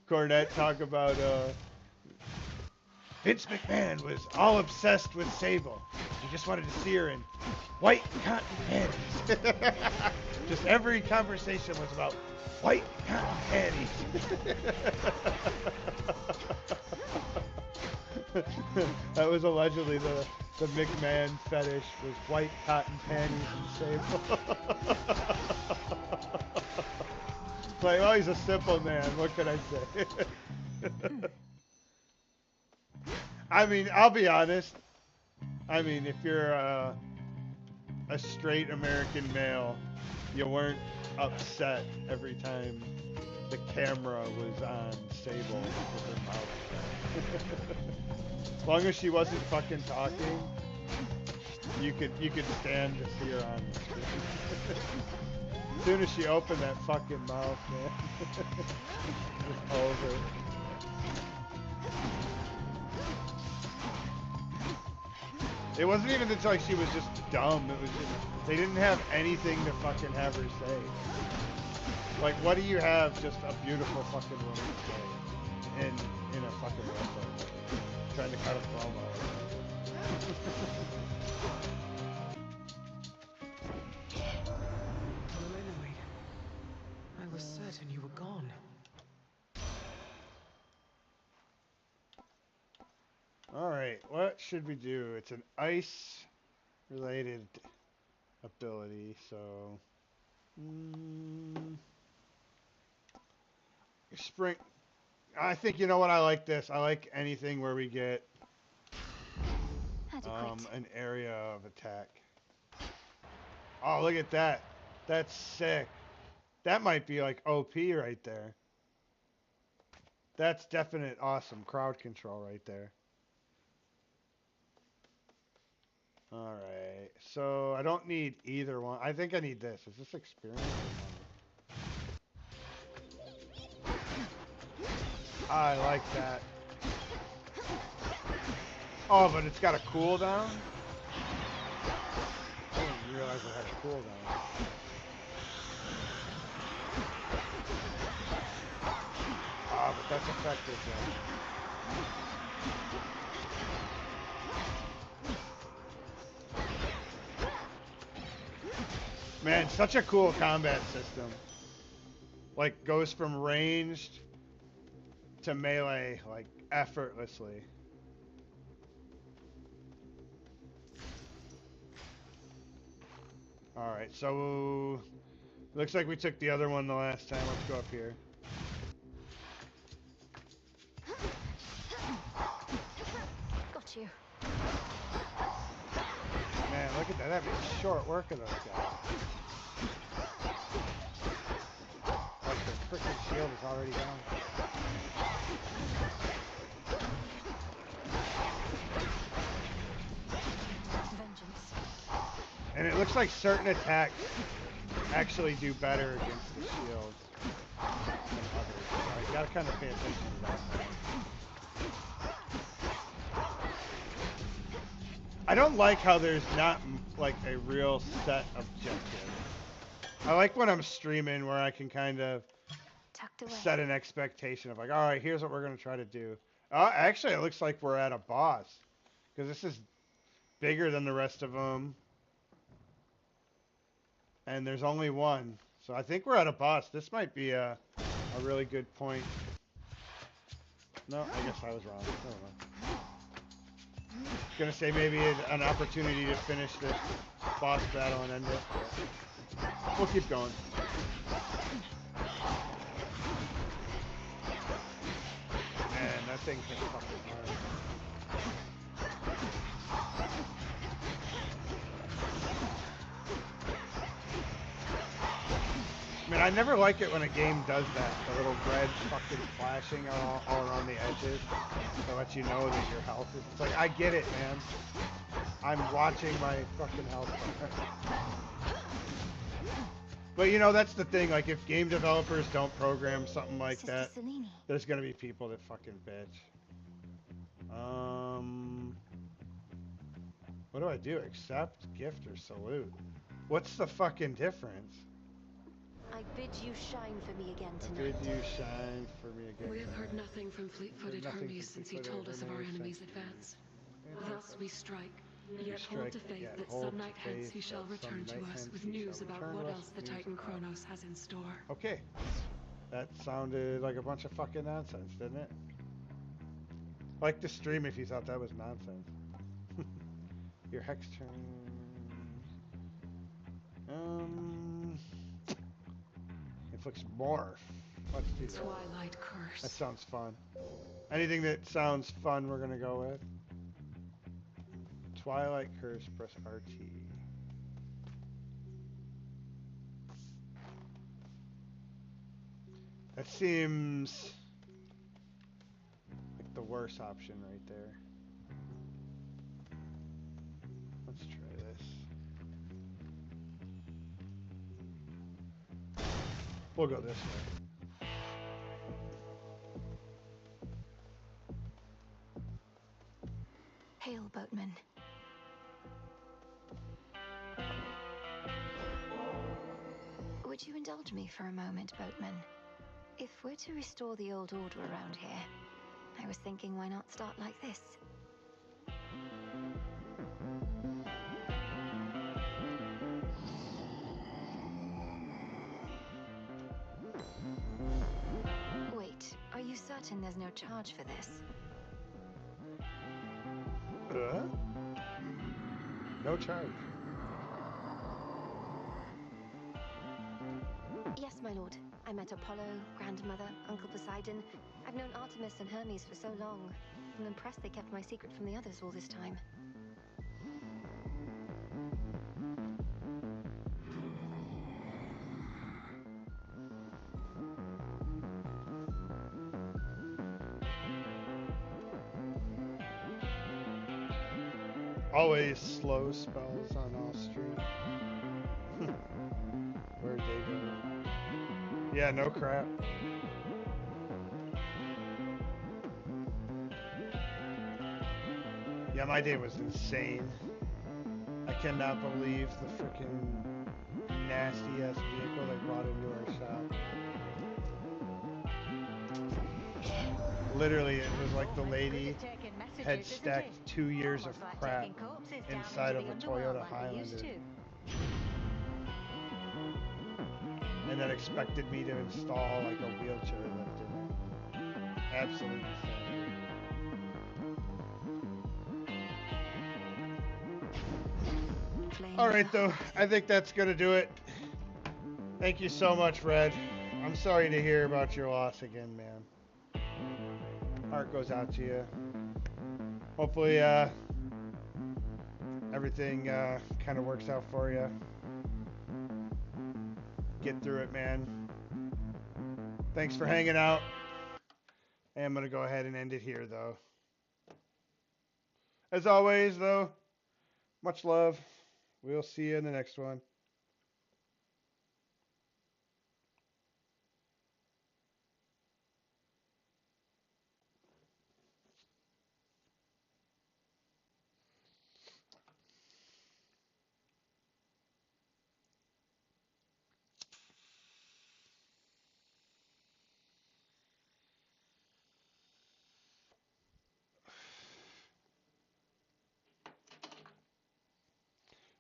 Cornette talk about Vince McMahon was all obsessed with Sable. He just wanted to see her in white cotton panties. Just every conversation was about white cotton panties. That was allegedly the McMahon fetish, was white cotton panties and Sable. Like, oh, he's a simple man. What can I say? I mean, I'll be honest. I mean, if you're a straight American male, you weren't upset every time the camera was on Sable with her mouth shut. As long as she wasn't fucking talking, you could stand to see her on the screen. As soon as she opened that fucking mouth, man, it was over. It wasn't even until like she was just dumb. It was just, they didn't have anything to fucking have her say. Like, what do you have just a beautiful fucking woman say in a fucking wrestling match? Trying to cut a promo. Melinoë, I was certain you were gone. Alright, what should we do? It's an ice-related ability, so... Spring... I think, you know what, I like this. I like anything where we get an area of attack. Oh, look at that. That's sick. That might be like OP right there. That's definite awesome crowd control right there. Alright, so I don't need either one. I think I need this. Is this experience or money? I like that. Oh, but it's got a cooldown? I didn't realize it had a cooldown. Ah, but that's effective then. Man, such a cool combat system. Like, goes from ranged to melee, like, effortlessly. Alright, so... Looks like we took the other one the last time. Let's go up here. Got you. Man, look at that. That'd be short work of those guys. Like, their freaking shield is already down. Vengeance. And it looks like certain attacks actually do better against the shields than others. So you gotta kind of pay attention to that. I don't like how there's not like a real set objective. I like when I'm streaming where I can kind of Tucked away. set an expectation of like, all right, here's what we're gonna try to do. Actually, it looks like we're at a boss because this is bigger than the rest of them, and there's only one. So I think we're at a boss. This might be a really good point. No, I guess I was wrong. I don't know. Gonna say maybe an opportunity to finish this boss battle and end it. We'll keep going. Man, that thing hit fucking hard. I mean, I never like it when a game does that. The little red fucking flashing all around the edges to let you know that your health is... It's like, I get it, man. I'm watching my fucking health. But, you know, that's the thing. Like, if game developers don't program something like Sister that, Selene. there's gonna be people that fucking bitch. What do I do? Accept, gift, or salute? What's the fucking difference? I bid you shine for me again I tonight. bid you shine for me again. We have heard nothing from fleet-footed Heard nothing Hermes from since he fleet-footed told us of our Hermes enemy's since- advance. Thus we strike, We yet hold to strike, faith yet that hold some to night hence faith he shall that return some to night us hence with he news shall about return what to us else the with Titan news about- Kronos has in store. Okay. That sounded like a bunch of fucking nonsense, didn't it? Like the stream if you thought that was nonsense. Your hex turn. Inflicts morph. Let's do that. Twilight curse. That sounds fun. Anything that sounds fun, we're gonna go with. Twilight curse. Press RT. That seems like the worst option right there. Let's try this. We'll go this way. Hail, boatman. Would you indulge me for a moment, boatman? If we're to restore the old order around here, I was thinking why not start like this? Wait, are you certain there's no charge for this? No charge. Yes, my lord. I met Apollo, Grandmother, Uncle Poseidon. I've known Artemis and Hermes for so long. I'm impressed they kept my secret from the others all this time. Always slow spells on all stream. Where'd they go? Yeah, no crap. Yeah, my day was insane. I cannot believe the freaking nasty ass vehicle they brought into our shop. Literally, it was like the lady had stacked 2 years of crap inside of a Toyota Highlander. And then expected me to install like a wheelchair lift in it. Absolutely insane. Alright though, I think that's gonna do it. Thank you so much, Red. I'm sorry to hear about your loss again, man. Heart goes out to you. Hopefully, everything kind of works out for you. Get through it, man. Thanks for hanging out. And I'm going to go ahead and end it here, though. As always, though, much love. We'll see you in the next one.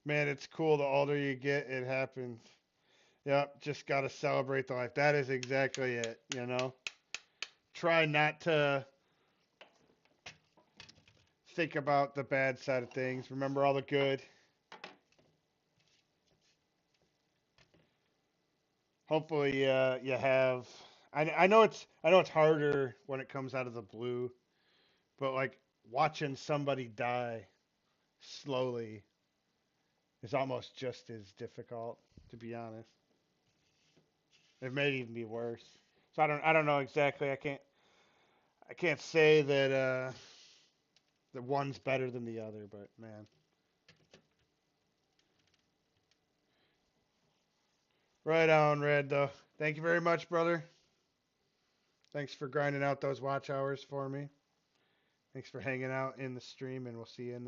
Man, it's cool. The older you get, it happens. Yep, just got to celebrate the life. That is exactly it, you know? Try not to think about the bad side of things. Remember all the good. Hopefully, you have. I know it's harder when it comes out of the blue, but like watching somebody die slowly is almost just as difficult, to be honest. It may even be worse. So I don't know exactly. I can't say that that one's better than the other, but man. Right on, Red, though. Thank you very much, brother. Thanks for grinding out those watch hours for me. Thanks for hanging out in the stream, and we'll see you in the